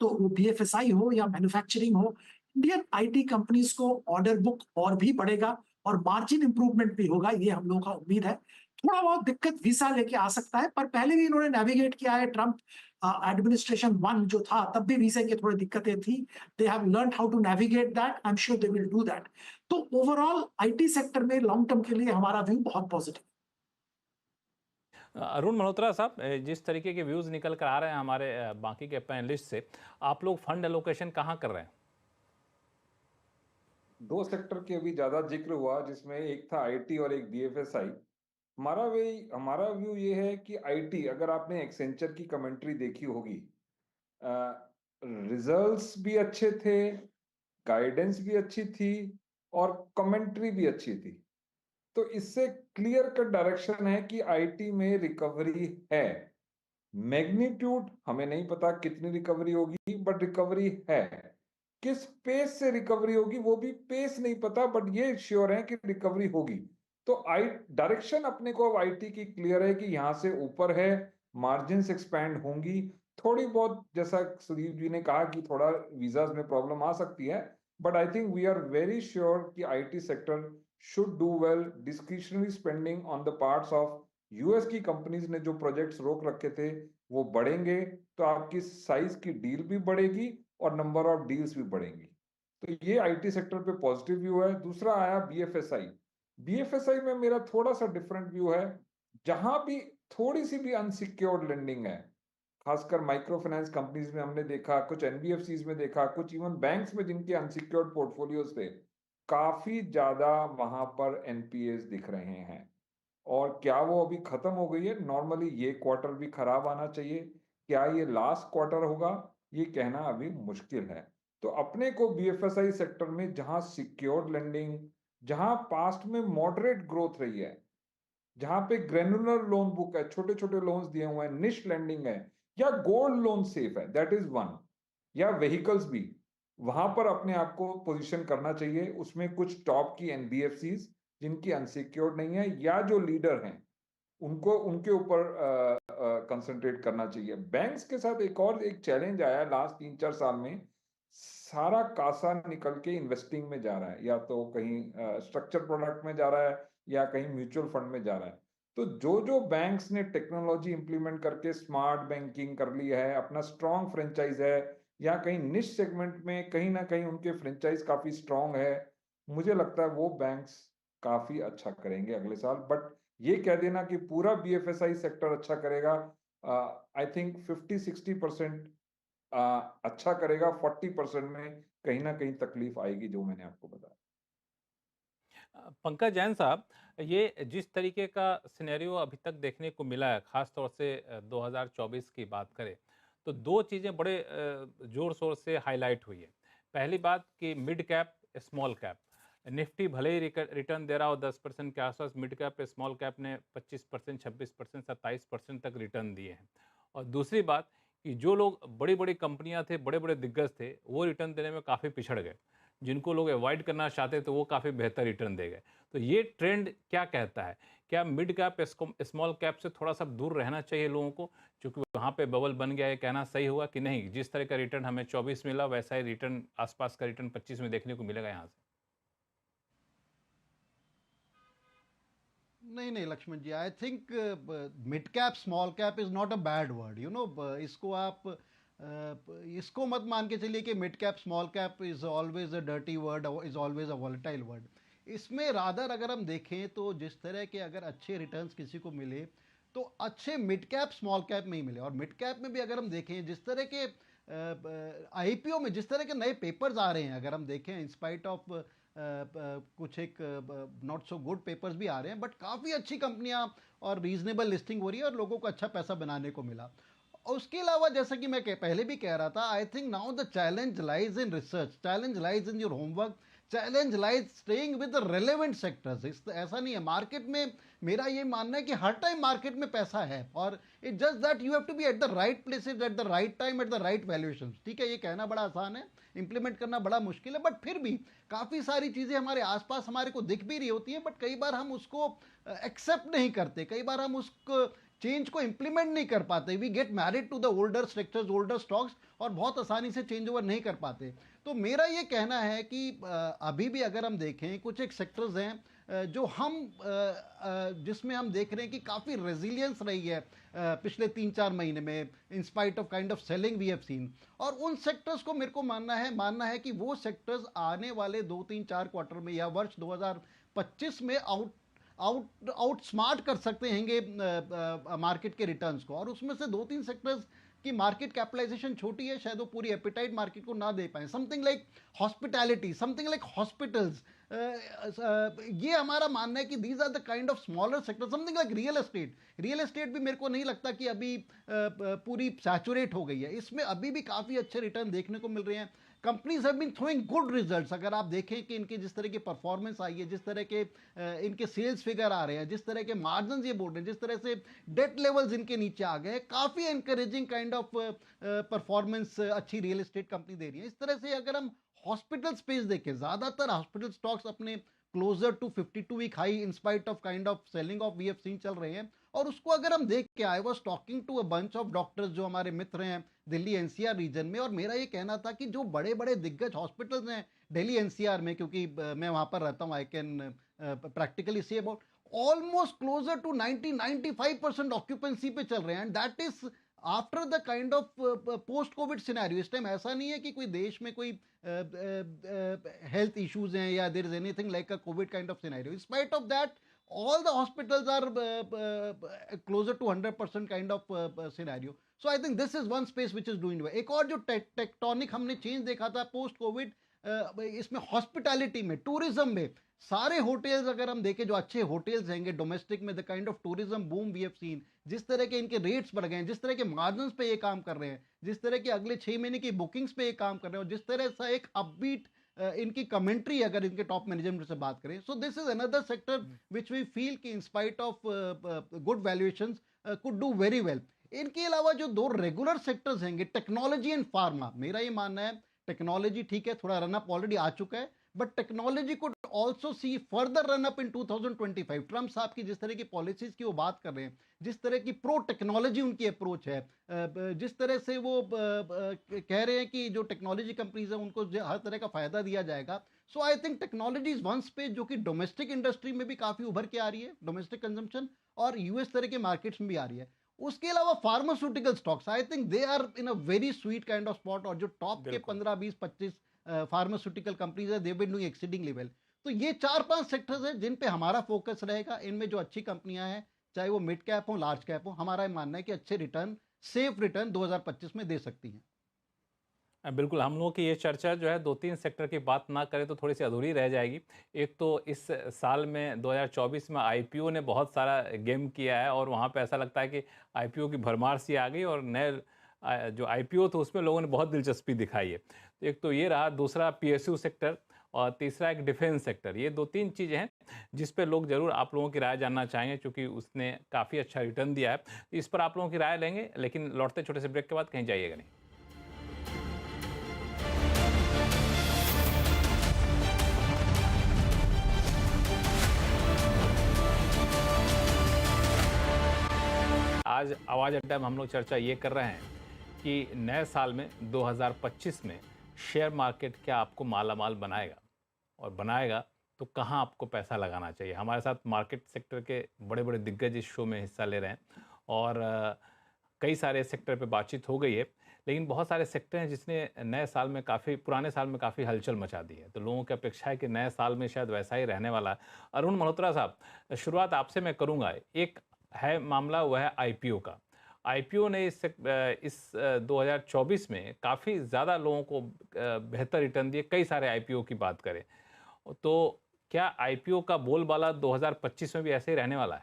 तो वो बीएफएसआई हो या मैन्युफैक्चरिंग हो, इंडियन आईटी कंपनीज को ऑर्डर बुक और भी बढ़ेगा और मार्जिन इंप्रूवमेंट भी होगा, ये हम लोगों का उम्मीद है। थोड़ा बहुत दिक्कत वीसा लेके आ सकता है, पर पहले भी इन्होंने नेविगेट किया है। ट्रम्प एडमिनिस्ट्रेशन 1 जो था तब भी वीजा की थोड़ी दिक्कतें थी। They have learned how to navigate that, I am sure they will do that. तो ओवरऑल आईटी सेक्टर में लॉन्ग टर्म के लिए हमारा व्यू बहुत पॉजिटिव। अरुण मल्होत्रा साहब, जिस तरीके के व्यूज़ निकल कर आ रहे हैं हमारे बाकी के पैनलिस्ट से, आप लोग फंड एलोकेशन कहाँ कर रहे हैं? दो सेक्टर की अभी ज्यादा जिक्र हुआ, जिसमें एक था आईटी और एक बीएफएसआई। हमारा व्यू ये है कि आईटी, अगर आपने एक्सेंचर की कमेंट्री देखी होगी, रिजल्ट्स भी अच्छे थे, गाइडेंस भी अच्छी थी और कमेंट्री भी अच्छी थी। तो इससे क्लियर कट डायरेक्शन है कि आईटी में रिकवरी है। मैग्नीट्यूड हमें नहीं पता कितनी रिकवरी होगी, बट रिकवरी है। किस पेस से रिकवरी होगी वो भी पेस नहीं पता, बट ये श्योर है कि रिकवरी होगी। तो डायरेक्शन अपने को अब आईटी की क्लियर है कि यहां से ऊपर है, मार्जिन्स एक्सपैंड होंगी। थोड़ी बहुत, जैसा सुदीप जी ने कहा कि थोड़ा वीजाज में प्रॉब्लम आ सकती है, but I think we are very sure कि IT sector should do well. Discretionary spending on the parts of US की कंपनीज ने जो प्रोजेक्ट्स रोक रखे थे वो बढ़ेंगे, तो आपकी साइज की डील भी बढ़ेगी और नंबर ऑफ डील्स भी बढ़ेंगी। तो ये आईटी सेक्टर पे पॉजिटिव व्यू है। दूसरा आया बीएफएसआई। बीएफएसआई में मेरा थोड़ा सा डिफरेंट व्यू है। जहां भी थोड़ी सी भी अनसिक्योर्ड लेंडिंग है, खासकर माइक्रो फाइनेंस कंपनीज में हमने देखा, कुछ एनबीएफसीज में देखा, कुछ इवन बैंक्स में जिनके अनसिक्योर्ड पोर्टफोलियोज थे, काफी ज्यादा वहां पर एनपीएस दिख रहे हैं। और क्या वो अभी खत्म हो गई है? नॉर्मली ये क्वार्टर भी खराब आना चाहिए। क्या ये लास्ट क्वार्टर होगा? ये कहना अभी मुश्किल है। तो अपने को बीएफएसआई सेक्टर में जहां सिक्योर्ड लेंडिंग, जहां पास्ट में मॉडरेट ग्रोथ रही है, जहां पे ग्रेनुलर लोन बुक है, छोटे छोटे लोन्स दिए हुए हैं, निश लेंडिंग है, या गोल्ड लोन सेफ है, दैट इज वन, या व्हीकल्स भी, वहां पर अपने आप को पोजीशन करना चाहिए। उसमें कुछ टॉप की एनबीएफसीज जिनकी अनसिक्योर्ड नहीं है, या जो लीडर हैं उनको उनके ऊपर कंसंट्रेट करना चाहिए। बैंक्स के साथ एक चैलेंज आया लास्ट 3-4 साल में, सारा कासा निकल के इन्वेस्टिंग में जा रहा है, या तो कहीं स्ट्रक्चर प्रोडक्ट में जा रहा है या कहीं म्यूचुअल फंड में जा रहा है। तो जो जो बैंक्स ने टेक्नोलॉजी इंप्लीमेंट करके स्मार्ट बैंकिंग कर ली है, अपना स्ट्रॉन्ग फ्रेंचाइज है, या कहीं निश सेगमेंट में कहीं ना कहीं उनके फ्रेंचाइज काफी स्ट्रॉन्ग है, मुझे लगता है वो बैंक्स काफी अच्छा करेंगे अगले साल। बट ये कह देना कि पूरा बीएफएसआई सेक्टर अच्छा करेगा, आई थिंक 50-60% अच्छा करेगा, 40% में कहीं ना कहीं तकलीफ आएगी, जो मैंने आपको बताया। पंकज जैन साहब, ये जिस तरीके का सिनेरियो अभी तक देखने को मिला है, खास तौर से 2024 की बात करें, तो दो चीज़ें बड़े जोर शोर से हाईलाइट हुई है। पहली बात कि mid cap small cap, Nifty भले ही रिटर्न दे रहा हो 10% के आसपास, मिड कैप स्मॉल कैप ने 25%, 26%, 27% तक रिटर्न दिए हैं। और दूसरी बात कि जो लोग बड़ी बड़ी कंपनियां थे, बड़े बड़े दिग्गज थे, वो रिटर्न देने में काफ़ी पिछड़ गए। जिनको लोग अवॉइड करना चाहते तो वो काफ़ी बेहतर रिटर्न दे गए। तो ये ट्रेंड क्या कहता है? क्या मिड कैप स्मॉल कैप से थोड़ा सा दूर रहना चाहिए लोगों को, क्योंकि वहाँ पे बबल बन गया है, कहना सही होगा कि नहीं, जिस तरह का रिटर्न हमें 24 मिला वैसा ही रिटर्न, आसपास का रिटर्न 25 में देखने को मिलेगा यहाँ से? नहीं नहीं Laxman ji, I think mid cap small cap is not a bad word, you know. इसको आप इसको मत मान के चलिए कि mid cap small cap is always a dirty word, is always a volatile word. इसमें रादर अगर हम देखें तो जिस तरह के अगर अच्छे रिटर्न्स किसी को मिले तो अच्छे मिड कैप स्मॉल कैप में ही मिले। और मिड कैप में भी अगर हम देखें जिस तरह के आईपीओ में जिस तरह के नए पेपर्स आ रहे हैं, अगर हम देखें इन स्पाइट ऑफ कुछ एक नॉट सो गुड पेपर्स भी आ रहे हैं, बट काफ़ी अच्छी कंपनियां और रीजनेबल लिस्टिंग हो रही है और लोगों को अच्छा पैसा बनाने को मिला। और उसके अलावा जैसा कि मैं पहले भी कह रहा था, I think now the challenge lies in research, challenge lies in your homework, challenge lies staying with the relevant sectors. ऐसा नहीं है मार्केट में, मेरा ये मानना है कि हर टाइम मार्केट में पैसा है, और it just that you have to be at the right places at the right time at the right valuation. ठीक है, ये कहना बड़ा आसान है, इंप्लीमेंट करना बड़ा मुश्किल है, बट फिर भी काफ़ी सारी चीज़ें हमारे आसपास हमारे को दिख भी रही होती हैं, बट कई बार हम उसको एक्सेप्ट नहीं करते, कई बार हम उसको चेंज को इंप्लीमेंट नहीं कर पाते। We get married to the older structures, older stocks, और बहुत आसानी से चेंज ओवर नहीं कर पाते। तो मेरा ये कहना है कि अभी भी अगर हम देखें कुछ एक सेक्टर्स हैं जो हम जिसमें हम देख रहे हैं कि काफ़ी रेजिलियंस रही है पिछले 3-4 महीने में, in spite of kind of selling we have seen. और उन सेक्टर्स को मेरे को मानना है कि वो सेक्टर्स आने वाले 2-3-4 क्वार्टर में या वर्ष 2025 में आउट स्मार्ट कर सकते हैं मार्केट के रिटर्न्स को। और उसमें से 2-3 सेक्टर्स की मार्केट कैपिटलाइजेशन छोटी है, शायद वो पूरी एपिटाइट मार्केट को ना दे पाए। Something like hospitality, something like hospitals, ये हमारा मानना है कि these are the kind of smaller sector. Something like real estate भी मेरे को नहीं लगता कि अभी पूरी सैचुरेट हो गई है, इसमें अभी भी काफ़ी अच्छे रिटर्न देखने को मिल रहे हैं। Companies have been throwing good results. अगर आप देखें कि इनके जिस तरह की परफॉर्मेंस आई है, जिस तरह के इनके सेल्स फिगर आ रहे हैं, जिस तरह के मार्जिन ये बोल रहे हैं, जिस तरह से डेट लेवल्स इनके नीचे आ गए, काफ़ी एनकरेजिंग काइंड ऑफ परफॉर्मेंस अच्छी रियल एस्टेट कंपनी दे रही है। इस तरह से अगर हम हॉस्पिटल स्पेस देखें, ज़्यादातर हॉस्पिटल स्टॉक्स अपने closer to 52 week high in spite of kind of selling of we have seen चल रहे हैं। और उसको अगर हम देख के, I was talking to a bunch of doctors जो हमारे मित्र हैं दिल्ली एनसीआर रीजन में, और मेरा ये कहना था कि जो बड़े बड़े दिग्गज हॉस्पिटल्स हैं दिल्ली एनसीआर में, क्योंकि मैं वहाँ पर रहता हूँ, I can practically say about almost closer to 90-95% occupancy पे चल रहे हैं, and that is after the kind of post covid scenario. इस टाइम ऐसा नहीं है कि कोई देश में कोई हेल्थ इश्यूज हैं या there is anything like a covid kind of scenario. In spite of that all the hospitals are closer to 100% kind of scenario. So I think this is one space which is doing well. एक और जो टेक्टोनिक हमने चेंज देखा था पोस्ट कोविड, इसमें हॉस्पिटैलिटी में, टूरिज्म में, सारे होटल्स अगर हम देखें जो अच्छे होटल्स हैंगे डोमेस्टिक में, the kind of tourism boom we have seen, जिस तरह के इनके रेट्स बढ़ गए हैं, जिस तरह के मार्जिन्स पे ये काम कर रहे हैं, जिस तरह के अगले 6 महीने की बुकिंग्स पे ये काम कर रहे हैं, और जिस तरह से एक अपबीट इनकी कमेंट्री अगर इनके टॉप मैनेजमेंट से बात करें, so this is another sector which we feel कि in spite of good valuations could do very well. इनके अलावा जो दो रेगुलर सेक्टर्स हैंगे, टेक्नोलॉजी एंड फार्मा, मेरा ये मानना है टेक्नोलॉजी ठीक है, थोड़ा रन अप ऑलरेडी आ चुका है, but technology could also see further run up in 2025। Trump साहब की जिस तरह की पॉलिसीज की वो बात कर रहे हैं, जिस तरह की प्रो टेक्नोलॉजी उनकी अप्रोच है, जिस तरह से वो कह रहे हैं कि जो टेक्नोलॉजी कंपनीज है उनको हर तरह का फायदा दिया जाएगा, so I think technology is one space जो कि डोमेस्टिक इंडस्ट्री में भी काफी उभर के आ रही है, डोमेस्टिक कंजम्पशन, और यूएस तरह के मार्केट्स में भी आ रही है। उसके अलावा pharmaceutical stocks, I think they are in a very sweet kind of spot, और जो टॉप के 15 20 25 फार्मास्यूटिकल कंपनीज है, they been doing exceedingly well. तो ये 4-5 सेक्टर्स हैं जिन पे हमारा फोकस रहेगा। इनमें जो अच्छी कंपनियां हैं, चाहे वो मिड कैप हो लार्ज कैप हो, हमारा ये मानना है कि अच्छे रिटर्न, सेफ रिटर्न 2025 में दे सकती हैं। बिल्कुल, हम लोगों की ये चर्चा जो है 2-3 सेक्टर की बात ना करें तो थोड़ी सी अधूरी रह जाएगी। एक तो इस साल में 2024 में आईपीओ ने बहुत सारा गेम किया है, और वहाँ पे ऐसा लगता है कि आईपीओ की भरमार सी आ गई, और नए जो आईपीओ थे उसमें लोगों ने बहुत दिलचस्पी दिखाई है। तो एक तो ये रहा, दूसरा पीएसयू सेक्टर, और तीसरा एक डिफेंस सेक्टर। ये 2-3 चीज़ें हैं जिस पे लोग ज़रूर आप लोगों की राय जानना चाहेंगे, क्योंकि उसने काफ़ी अच्छा रिटर्न दिया है। इस पर आप लोगों की राय लेंगे, लेकिन लौटते छोटे से ब्रेक के बाद कहीं जाइएगा नहीं। आज आवाज़ अड्डा में हम लोग चर्चा ये कर रहे हैं कि नए साल में 2025 में शेयर मार्केट क्या आपको मालामाल बनाएगा, और बनाएगा तो कहाँ आपको पैसा लगाना चाहिए। हमारे साथ मार्केट सेक्टर के बड़े बड़े दिग्गज इस शो में हिस्सा ले रहे हैं, और कई सारे सेक्टर पे बातचीत हो गई है, लेकिन बहुत सारे सेक्टर हैं जिसने नए साल में पुराने साल में काफ़ी हलचल मचा दी है। तो लोगों की अपेक्षा है कि नए साल में शायद वैसा ही रहने वाला है। अरुण मल्होत्रा साहब, शुरुआत आपसे मैं करूँगा। एक है मामला, वह है आईपीओ का। आईपीओ ने इस 2024 में काफ़ी ज़्यादा लोगों को बेहतर रिटर्न दिए। कई सारे आईपीओ की बात करें तो क्या आईपीओ का बोलबाला 2025 में भी ऐसे ही रहने वाला है?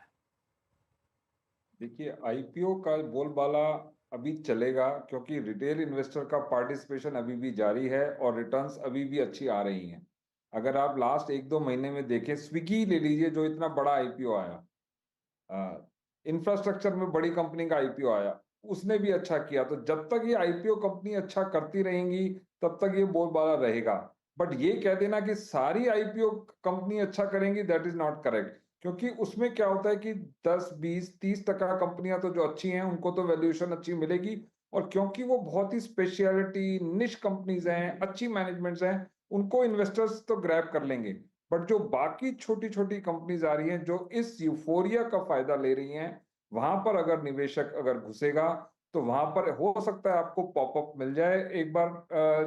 देखिए, आईपीओ का बोलबाला अभी चलेगा, क्योंकि रिटेल इन्वेस्टर का पार्टिसिपेशन अभी भी जारी है और रिटर्न्स अभी भी अच्छी आ रही हैं। अगर आप लास्ट 1-2 महीने में देखें, स्विगी ले लीजिए, जो इतना बड़ा आईपीओ आया, इंफ्रास्ट्रक्चर में बड़ी कंपनी का आईपीओ आया, उसने भी अच्छा किया। तो जब तक ये आईपीओ कंपनी अच्छा करती रहेंगी, तब तक ये बोलबाला रहेगा। बट ये कह देना कि सारी आईपीओ कंपनी अच्छा करेंगी, दैट इज नॉट करेक्ट, क्योंकि उसमें क्या होता है कि 10, 20, 30% कंपनियां तो जो अच्छी हैं उनको तो वैल्यूएशन अच्छी मिलेगी, और क्योंकि वो बहुत ही स्पेशलिटी निश कंपनीज हैं, अच्छी मैनेजमेंट्स हैं, उनको इन्वेस्टर्स तो ग्रैब कर लेंगे। बट जो बाकी छोटी छोटी कंपनीज आ रही हैं जो इस यूफोरिया का फायदा ले रही हैं, वहां पर अगर निवेशक अगर घुसेगा तो वहां पर हो सकता है आपको पॉपअप मिल जाए एक बार,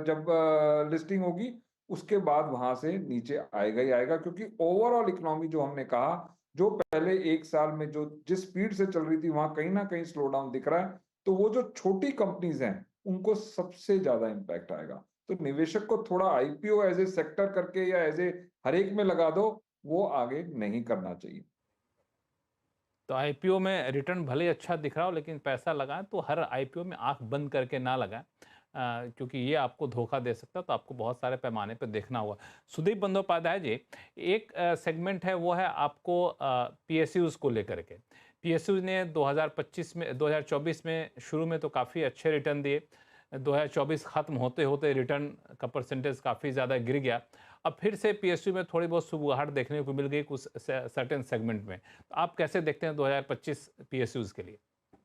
जब लिस्टिंग होगी, उसके बाद वहां से नीचे आएगा ही आएगा। क्योंकि ओवरऑल इकोनॉमी जो हमने कहा, जो पहले 1 साल में जो जिस स्पीड से चल रही थी, वहां कहीं ना कहीं स्लो डाउन दिख रहा है। तो वो जो छोटी कंपनीज हैं उनको सबसे ज्यादा इंपैक्ट आएगा। तो निवेशक को थोड़ा आईपीओ एज ए सेक्टर करके या एज ए हर एक में लगा दो, वो आगे नहीं करना चाहिए। तो आईपीओ में रिटर्न भले ही अच्छा दिख रहा हो, लेकिन पैसा लगाएं तो हर आईपीओ में आंख बंद करके ना लगाएं, क्योंकि ये आपको धोखा दे सकता है। तो आपको बहुत सारे पैमाने पर देखना होगा। सुदीप बंदोपाध्याय जी, एक सेगमेंट है, वो है आपको पीएसयूज़ को लेकर के। पीएसयू ने 2024 में शुरू में तो काफ़ी अच्छे रिटर्न दिए। 2024 ख़त्म होते होते रिटर्न का परसेंटेज काफ़ी ज़्यादा गिर गया। अब फिर से पीएसयू में थोड़ी बहुत सुबुगाहट देखने को मिल गई कुछ सर्टेन सेगमेंट में। तो आप कैसे देखते हैं 2025 पीएसयूज़ के लिए?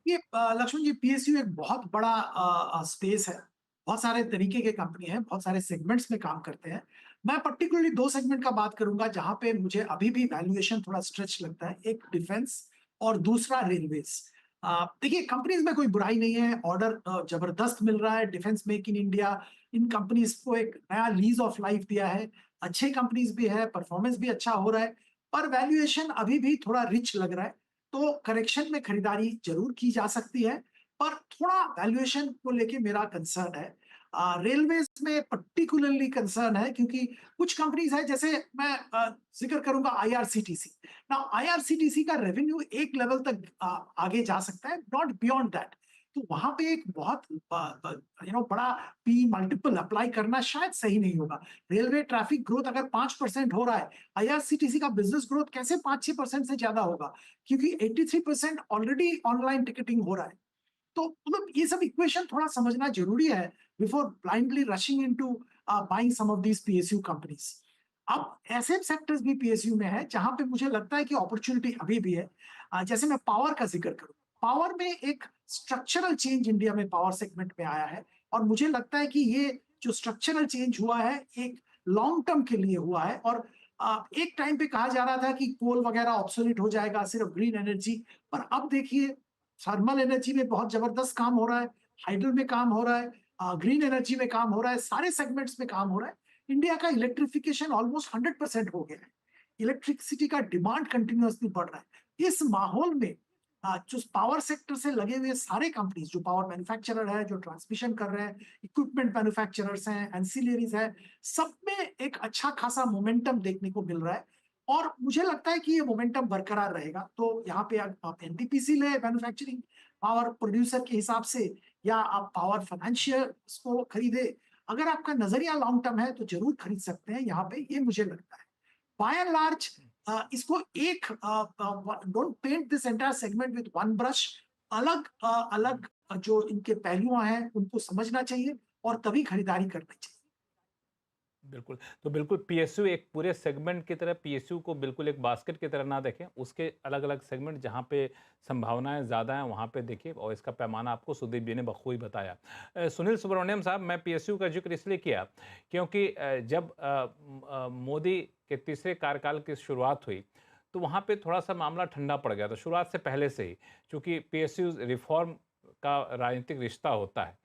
ये लक्ष्मण जी, पीएसयू एक बहुत बड़ा स्पेस है। बहुत सारे तरीके के कंपनी हैं, बहुत सारे सेगमेंट्स में काम करते हैं। मैं पर्टिकुलरली 2 सेगमेंट का बात करूंगा जहां पे मुझे अभी भी वैल्यूएशन थोड़ा स्ट्रेच लगता है। एक डिफेंस और दूसरा रेलवेज। देखिए, कंपनीज में कोई बुराई नहीं है, ऑर्डर जबरदस्त मिल रहा है। Defence make in India in companies को एक नया लीज ऑफ लाइफ दिया है। अच्छे कंपनीज भी है, परफॉर्मेंस भी अच्छा हो रहा है, पर वैल्यूएशन अभी भी थोड़ा रिच लग रहा है। तो करेक्शन में खरीदारी जरूर की जा सकती है, पर थोड़ा वैल्यूएशन को लेके मेरा कंसर्न है। रेलवेज में पर्टिकुलरली कंसर्न है, क्योंकि कुछ कंपनीज है, जैसे मैं जिक्र करूंगा आईआरसीटीसी। ना आईआरसीटीसी का रेवेन्यू एक लेवल तक आगे जा सकता है, नॉट बियॉन्ड दैट। तो वहां पे एक बहुत बड़ा पी मल्टीपल अप्लाई करना शायद सही नहीं होगा। रेलवे ट्रैफिक ग्रोथ अगर 5% हो रहा है, आईआरसीटीसी का बिजनेस ग्रोथ कैसे 5-6% से ज्यादा होगा, क्योंकि 83% ऑलरेडी ऑनलाइन टिकटिंग हो रहा है। तो मतलब ये सब इक्वेशन थोड़ा समझना जरूरी है before blindly rushing into buying some of these PSU companies. अब ऐसे सेक्टर्स भी पीएसयू में है जहां पे मुझे लगता है कि अपॉर्चुनिटी अभी भी है। जैसे मैं पावर का जिक्र करूं, पावर में एक स्ट्रक्चरल चेंज इंडिया में पावर सेगमेंट में आया है, और मुझे लगता है कि ये जो स्ट्रक्चरल चेंज हुआ है एक लॉन्ग टर्म के लिए हुआ है। और एक टाइम पे कहा जा रहा था कि कोल वगैरह ऑब्सोलीट हो जाएगा, सिर्फ ग्रीन एनर्जी, पर अब देखिए थर्मल एनर्जी में बहुत जबरदस्त काम हो रहा है, हाइडल में काम हो रहा है, ग्रीन एनर्जी में काम हो रहा है, सारे सेगमेंट्स में काम हो रहा है। इंडिया का इलेक्ट्रिफिकेशन ऑलमोस्ट 100% हो गया है, इलेक्ट्रिसिटी का डिमांड कंटिन्यूअसली बढ़ रहा है। इस माहौल में जो पावर सेक्टर से लगे हुए सारे कंपनीज, जो पावर मैन्युफैक्चरर है, जो ट्रांसमिशन कर रहे हैं, इक्विपमेंट मैन्युफैक्चरर्स हैं, एंसिलरीज है, सब में एक अच्छा खासा मोमेंटम देखने को मिल रहा है। और मुझे लगता है कि ये मोमेंटम बरकरार रहेगा। तो यहाँ पे आप एनटीपीसी ले मैन्युफैक्चरिंग पावर प्रोड्यूसर के हिसाब से, या आप पावर फाइनेंशियल को खरीदे, अगर आपका नजरिया लॉन्ग टर्म है तो जरूर खरीद सकते हैं यहाँ पे, ये मुझे लगता है। बाय एंड लार्ज इसको एक don't paint this entire segment with one brush. अलग अलग जो इनके पहलुआं हैं उनको समझना चाहिए और तभी खरीदारी करनी चाहिए। बिल्कुल। तो बिल्कुल पीएसयू एक पूरे सेगमेंट की तरह, पीएसयू को बिल्कुल एक बास्केट की तरह ना देखें, उसके अलग-अलग सेगमेंट जहाँ पे संभावनाएँ ज़्यादा हैं वहाँ पे देखिए, और इसका पैमाना आपको सुदीप जी ने बखूबी बताया। सुनील सुब्रमण्यम साहब, मैं पीएसयू का जिक्र इसलिए किया क्योंकि जब मोदी के तीसरे कार्यकाल की शुरुआत हुई तो वहाँ पे थोड़ा-सा मामला ठंडा पड़ गया था शुरुआत से पहले से ही, चूँकि पीएसयू रिफ़ॉर्म का राजनीतिक रिश्ता होता है।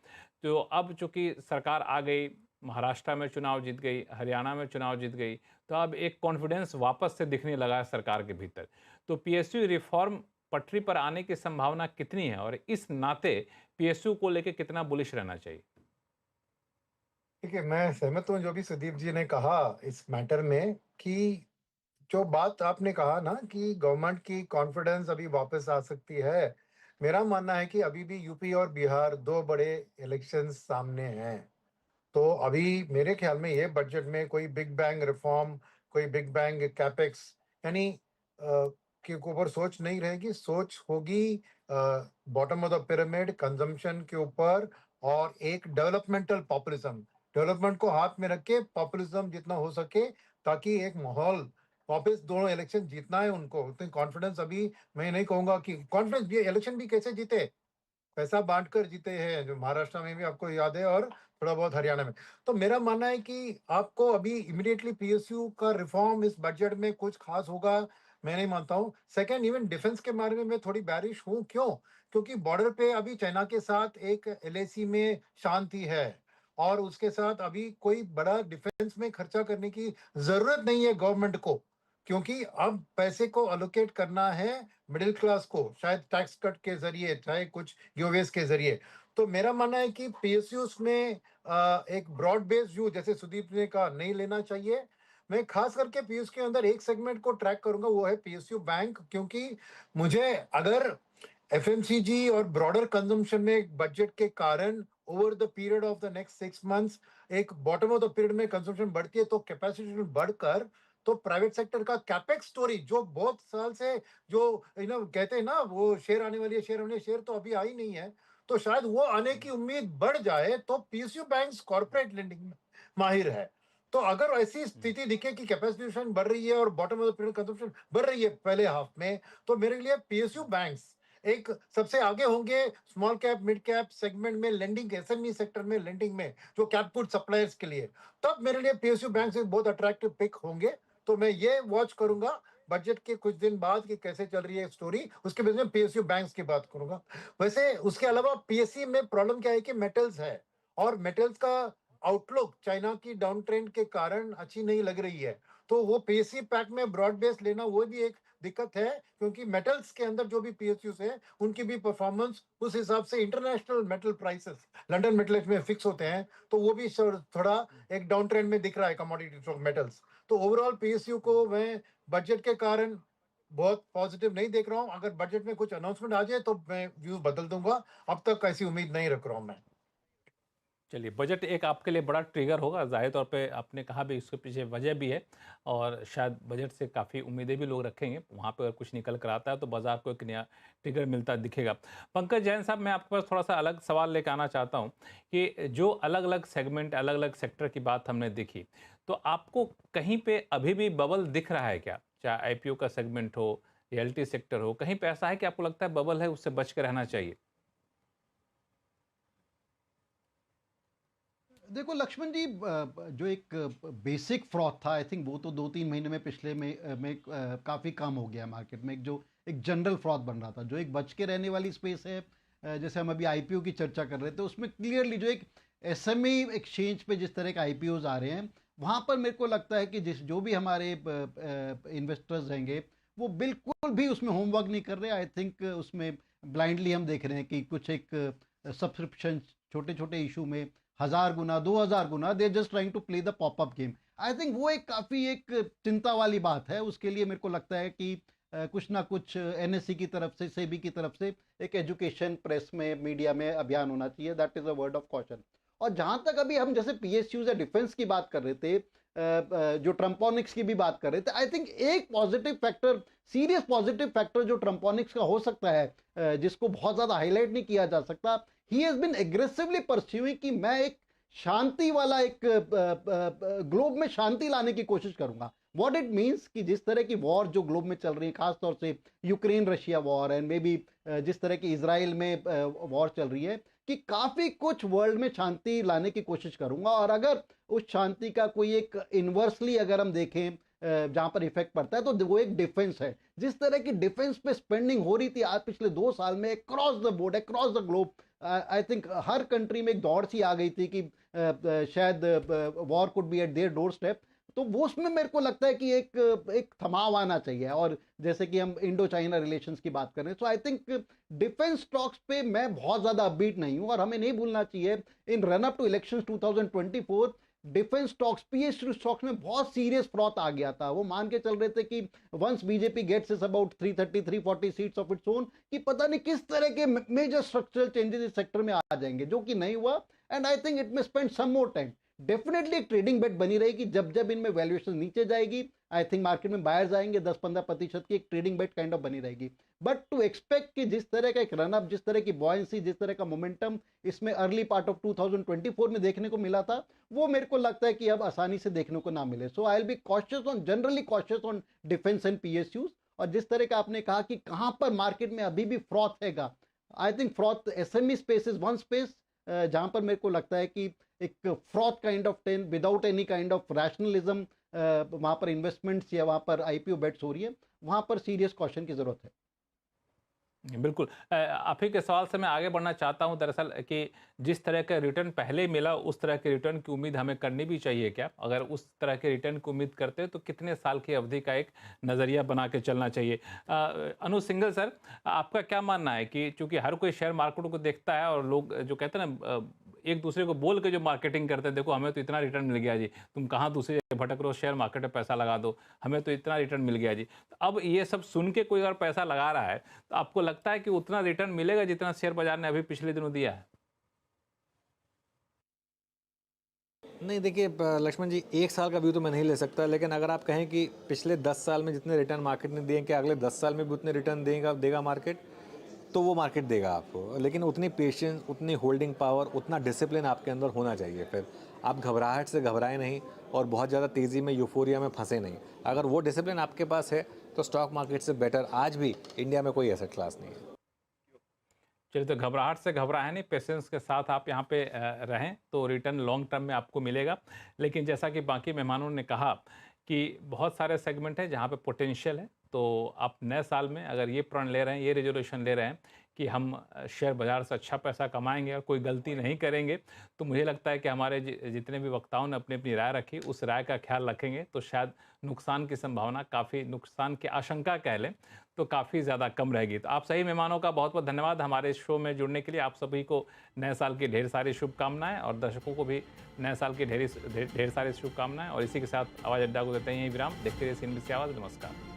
तो अब चूँकि सरकार आ गई, महाराष्ट्र में चुनाव जीत गई, हरियाणा में चुनाव जीत गई, तो अब एक कॉन्फिडेंस वापस से दिखने लगा है सरकार के भीतर। तो पीएसयू रिफॉर्म पटरी पर आने की संभावना कितनी है, और इस नाते पीएसयू को लेके कितना बुलिश रहना चाहिए? देखिए, मैं सहमत हूँ जो भी सुदीप जी ने कहा इस मैटर में, कि जो बात आपने कहा ना कि गवर्नमेंट की कॉन्फिडेंस अभी वापस आ सकती है। मेरा मानना है कि अभी भी यूपी और बिहार दो बड़े इलेक्शंस सामने हैं। तो अभी मेरे ख्याल में ये बजट में कोई बिग बैंग रिफॉर्म, कोई बिग बैंग कैपेक्स यानी के ऊपर सोच नहीं रहेगी। सोच होगी bottom of the pyramid consumption के ऊपर, और एक डेवलपमेंटल पॉपुलिज्म, डेवलपमेंट को हाथ में रख के पॉपुलिज्म जितना हो सके, ताकि एक माहौल वापस दोनों इलेक्शन जीतना है उनको। उतनी कॉन्फिडेंस अभी मैं नहीं कहूंगा कि कॉन्फिडेंस, ये इलेक्शन भी कैसे जीते, पैसा बांटकर जीते हैं, जो महाराष्ट्र में भी आपको याद है, और थोड़ा बहुत हरियाणा में। तो मेरा मानना है कि आपको अभी इमीडिएटली पीएसयू का रिफॉर्म इस बजट में कुछ खास होगा मैं नहीं मानता हूँ। सेकंड, इवन डिफेंस के बारे में मैं थोड़ी बैरिश हूँ। क्यों? क्योंकि बॉर्डर पे अभी चाइना के साथ एक एलएसी में शांति है, और उसके साथ अभी कोई बड़ा डिफेंस में खर्चा करने की जरूरत नहीं है गवर्नमेंट को, क्योंकि अब पैसे को अलोकेट करना है मिडिल क्लास को, शायद टैक्स कट के जरिए, चाहे कुछ गिवअवेज के जरिए। तो मेरा मानना है कि पीएसयूज में एक ब्रॉड बेस्ड व्यू, जैसे सुदीप ने कहा, नहीं लेना चाहिए। मैं खास करके पीएस के अंदर एक सेगमेंट को ट्रैक करूंगा, वो है पीएसयू बैंक, क्योंकि मुझे अगर एफएमसीजी और ब्रॉडर कंजम्पशन में एक बजट के कारण over the period of the next 6 months एक बॉटम ऑफ द पीरियड में कंजम्पशन बढ़ती है, तो कैपेसिटी बढ़कर तो प्राइवेट सेक्टर का कैपेक्स स्टोरी जो बहुत साल से जो कहते हैं ना, वो शेयर आने वाली है, शेयर आने, शेयर तो अभी आई नहीं है, तो शायद वो आने की उम्मीद बढ़ जाए। तो पीएसयू बैंक्स कॉर्पोरेट लेंडिंग में माहिर है। तो अगर ऐसी स्थिति दिखे कि कैपेसिटी बढ़ रही है और bottom of the period consumption बढ़ रही है पहले हाफ में, तो मेरे लिए पीएसयू बैंक्स एक सबसे आगे होंगे small cap mid cap segment में लेंडिंग, एसएमई सेक्टर में लेंडिंग में, जो कैपुट सप्लायर्स के लिए। तब मेरे लिए पीएसयू बैंक से बहुत अट्रैक्टिव पिक होंगे। तो मैं ये वॉच करूंगा बजट के कुछ दिन बाद कि कैसे चल रही है स्टोरी, उसके बेस में पीएसयू बैंक्स की बात करूंगा। वैसे उसके अलावा पीएससी में प्रॉब्लम क्या है कि मेटल्स है, और मेटल्स का आउटलुक चाइना की डाउन ट्रेंड के कारण अच्छी नहीं लग रही है। तो वो पीएससी पैक में ब्रॉड बेस लेना वो भी एक दिक्कत है, क्योंकि मेटल्स के अंदर जो भी PSUs है उनकी भी परफॉर्मेंस उस हिसाब से international metal prices London metal में फिक्स होते हैं, तो वो भी थोड़ा एक डाउन ट्रेंड में दिख रहा है कमोडिटी मेटल्स। तो ओवरऑल PSU को मैं बजट के कारण बहुत पॉजिटिव नहीं देख रहा हूं। अगर बजट में कुछ अनाउंसमेंट आ जाए तो मैं व्यू बदल दूंगा, अब तक ऐसी उम्मीद नहीं रख रहा हूं मैं। चलिए, बजट एक आपके लिए बड़ा ट्रिगर होगा, ज़ाहिर तौर पे आपने कहा भी, इसके पीछे वजह भी है और शायद बजट से काफ़ी उम्मीदें भी लोग रखेंगे। वहाँ पे अगर कुछ निकल कर आता है तो बाज़ार को एक नया ट्रिगर मिलता दिखेगा। पंकज जैन साहब, मैं आपके पास थोड़ा सा अलग सवाल लेकर आना चाहता हूँ कि जो अलग अलग सेगमेंट, अलग अलग सेक्टर की बात हमने देखी, तो आपको कहीं पे अभी भी बबल दिख रहा है क्या? चाहे IPO का सेगमेंट हो, रियल्टी सेक्टर हो, कहीं पे ऐसा है कि आपको लगता है बबल है, उससे बच के रहना चाहिए? देखो लक्ष्मण जी, जो एक बेसिक फ्रॉड था, आई थिंक वो तो 2-3 महीने में पिछले में काफ़ी कम हो गया मार्केट में। जो एक जनरल फ्रॉड बन रहा था, जो एक बच के रहने वाली स्पेस है, जैसे हम अभी IPO की चर्चा कर रहे थे, उसमें क्लियरली जो एक SME एक्सचेंज पे जिस तरह के IPOs आ रहे हैं, वहाँ पर मेरे को लगता है कि जो भी हमारे इन्वेस्टर्स रहेंगे वो बिल्कुल भी उसमें होमवर्क नहीं कर रहे। आई थिंक उसमें ब्लाइंडली हम देख रहे हैं कि कुछ एक सब्सक्रिप्शन छोटे छोटे इशू में 1000 गुना 2000 गुना, they just trying to play the popup game. I think वो एक काफ़ी एक चिंता वाली बात है। उसके लिए मेरे को लगता है कि कुछ ना कुछ NSE की तरफ से, सेबी की तरफ से एक एजुकेशन प्रेस में, मीडिया में अभियान होना चाहिए। That is a word of caution. और जहां तक अभी हम जैसे PSUs या डिफेंस की बात कर रहे थे, जो ट्रम्पोनिक्स की भी बात कर रहे थे, आई थिंक एक positive factor, serious positive factor जो ट्रम्पोनिक्स का हो सकता है, जिसको बहुत ज्यादा हाईलाइट नहीं किया जा सकता, he has been aggressively pursuing कि मैं एक शांति वाला एक ग्लोब में शांति लाने की कोशिश करूंगा। व्हाट इट मींस कि जिस तरह की वॉर जो ग्लोब में चल रही है, खासतौर से Ukraine Russia war and may be जिस तरह की इजराइल में वॉर चल रही है, कि काफी कुछ वर्ल्ड में शांति लाने की कोशिश करूंगा। और अगर उस शांति का कोई एक इन्वर्सली अगर हम देखें जहां पर इफेक्ट पड़ता है, तो वो एक डिफेंस है। जिस तरह की डिफेंस पे स्पेंडिंग हो रही थी आज पिछले 2 साल में across the board, across the globe, I think her country में एक दौड़ सी आ गई थी कि शायद war could be eight their door step. तो वो उसमें मेरे को लगता है कि एक थमाव आना चाहिए। और जैसे कि हम इंडो चाइना रिलेशंस की बात कर रहे हैं, सो आई थिंक डिफेंस स्टॉक्स पे मैं बहुत ज्यादा अपबीट नहीं हूं। और हमें नहीं भूलना चाहिए, in run up to elections 2024 defence stocks, PSU stocks में बहुत सीरियस फ्रॉड आ गया था। वो मान के चल रहे थे कि once BJP gets is about 330-340 seats of its own, कि पता नहीं किस तरह के मेजर स्ट्रक्चरल चेंजेस इस सेक्टर में आ जाएंगे, जो कि नहीं हुआ। And I think it may spend some more time. Definitely एक ट्रेडिंग बेट बनी रहेगी। जब जब इनमें वैल्यूएशन नीचे जाएगी, आई थिंक मार्केट में बायर्स आएंगे, 10-15% की एक ट्रेडिंग बेट काइंड ऑफ बनी रहेगी। बट टू एक्सपेक्ट कि जिस तरह का एक रनअप, जिस तरह की बॉयंसी, जिस तरह का मोमेंटम इसमें अर्ली पार्ट ऑफ 2024 में देखने को मिला था, वो मेरे को लगता है कि अब आसानी से देखने को ना मिले। So I will be cautious on, generally cautious on defence and PSUs। और जिस तरह का आपने कहा कि कहां पर मार्केट में अभी भी फ्रॉथ हैगा, I think froth SME space is one space जहां पर मेरे को लगता है कि एक froth kind of ten without any kind of rationalism वहां पर इन्वेस्टमेंट्स या वहां पर IPO बेट्स हो रही है, वहां पर सीरियस कॉशन की जरूरत है। बिल्कुल। आप ही के सवाल से मैं आगे बढ़ना चाहता हूं दरअसल कि जिस तरह का रिटर्न पहले मिला, उस तरह के रिटर्न की उम्मीद हमें करनी भी चाहिए क्या? अगर उस तरह के रिटर्न की उम्मीद करते हैं तो कितने साल की अवधि का एक नज़रिया बना के चलना चाहिए? अनु सिंघल सर, आपका क्या मानना है कि चूंकि हर कोई शेयर मार्केट को देखता है और लोग जो कहते हैं ना, एक दूसरे को बोल के जो मार्केटिंग करते हैं, देखो हमें तो इतना रिटर्न मिल गया जी, तुम कहाँ दूसरी भटक रहे हो, शेयर मार्केट में पैसा लगा दो, हमें तो इतना रिटर्न मिल गया जी। तो अब ये सब सुन के कोई अगर पैसा लगा रहा है, तो आपको लगता है कि उतना रिटर्न मिलेगा जितना शेयर बाजार ने अभी पिछले दिनों दिया है? नहीं, देखिए लक्ष्मण जी, 1 साल का व्यू तो मैं नहीं ले सकता, लेकिन अगर आप कहें कि पिछले 10 साल में जितने रिटर्न मार्केट ने दिए, कि अगले 10 साल में भी उतने रिटर्न देगा मार्केट, तो वो मार्केट देगा आपको। लेकिन उतनी पेशेंस, उतनी होल्डिंग पावर, उतना डिसिप्लिन आपके अंदर होना चाहिए। फिर आप घबराहट से घबराए नहीं और बहुत ज़्यादा तेज़ी में, यूफोरिया में फंसे नहीं। अगर वो डिसिप्लिन आपके पास है तो स्टॉक मार्केट से बेटर आज भी इंडिया में कोई एसेट क्लास नहीं है। चलिए, तो घबराहट से घबराए नहीं, पेशेंस के साथ आप यहाँ पे रहें तो रिटर्न लॉन्ग टर्म में आपको मिलेगा। लेकिन जैसा कि बाकी मेहमानों ने कहा कि बहुत सारे सेगमेंट हैं जहाँ पे पोटेंशियल है, तो आप नए साल में अगर ये प्रण ले रहे हैं, ये रेजोल्यूशन ले रहे हैं कि हम शेयर बाज़ार से अच्छा पैसा कमाएंगे और कोई गलती नहीं करेंगे, तो मुझे लगता है कि हमारे जितने भी वक्ताओं ने अपनी अपनी राय रखी, उस राय का ख्याल रखेंगे तो शायद नुकसान की संभावना काफ़ी, नुकसान की आशंका कह लें तो काफ़ी ज़्यादा कम रहेगी। तो आप सही मेहमानों का बहुत बहुत धन्यवाद हमारे शो में जुड़ने के लिए। आप सभी को नए साल की ढेर सारी शुभकामनाएं और दर्शकों को भी नए साल की ढेर सारी शुभकामनाएं। और इसी के साथ आवाज़ अड्डा को देते हैं यही विराम। देखते रहिए CNBC आवाज़। नमस्कार।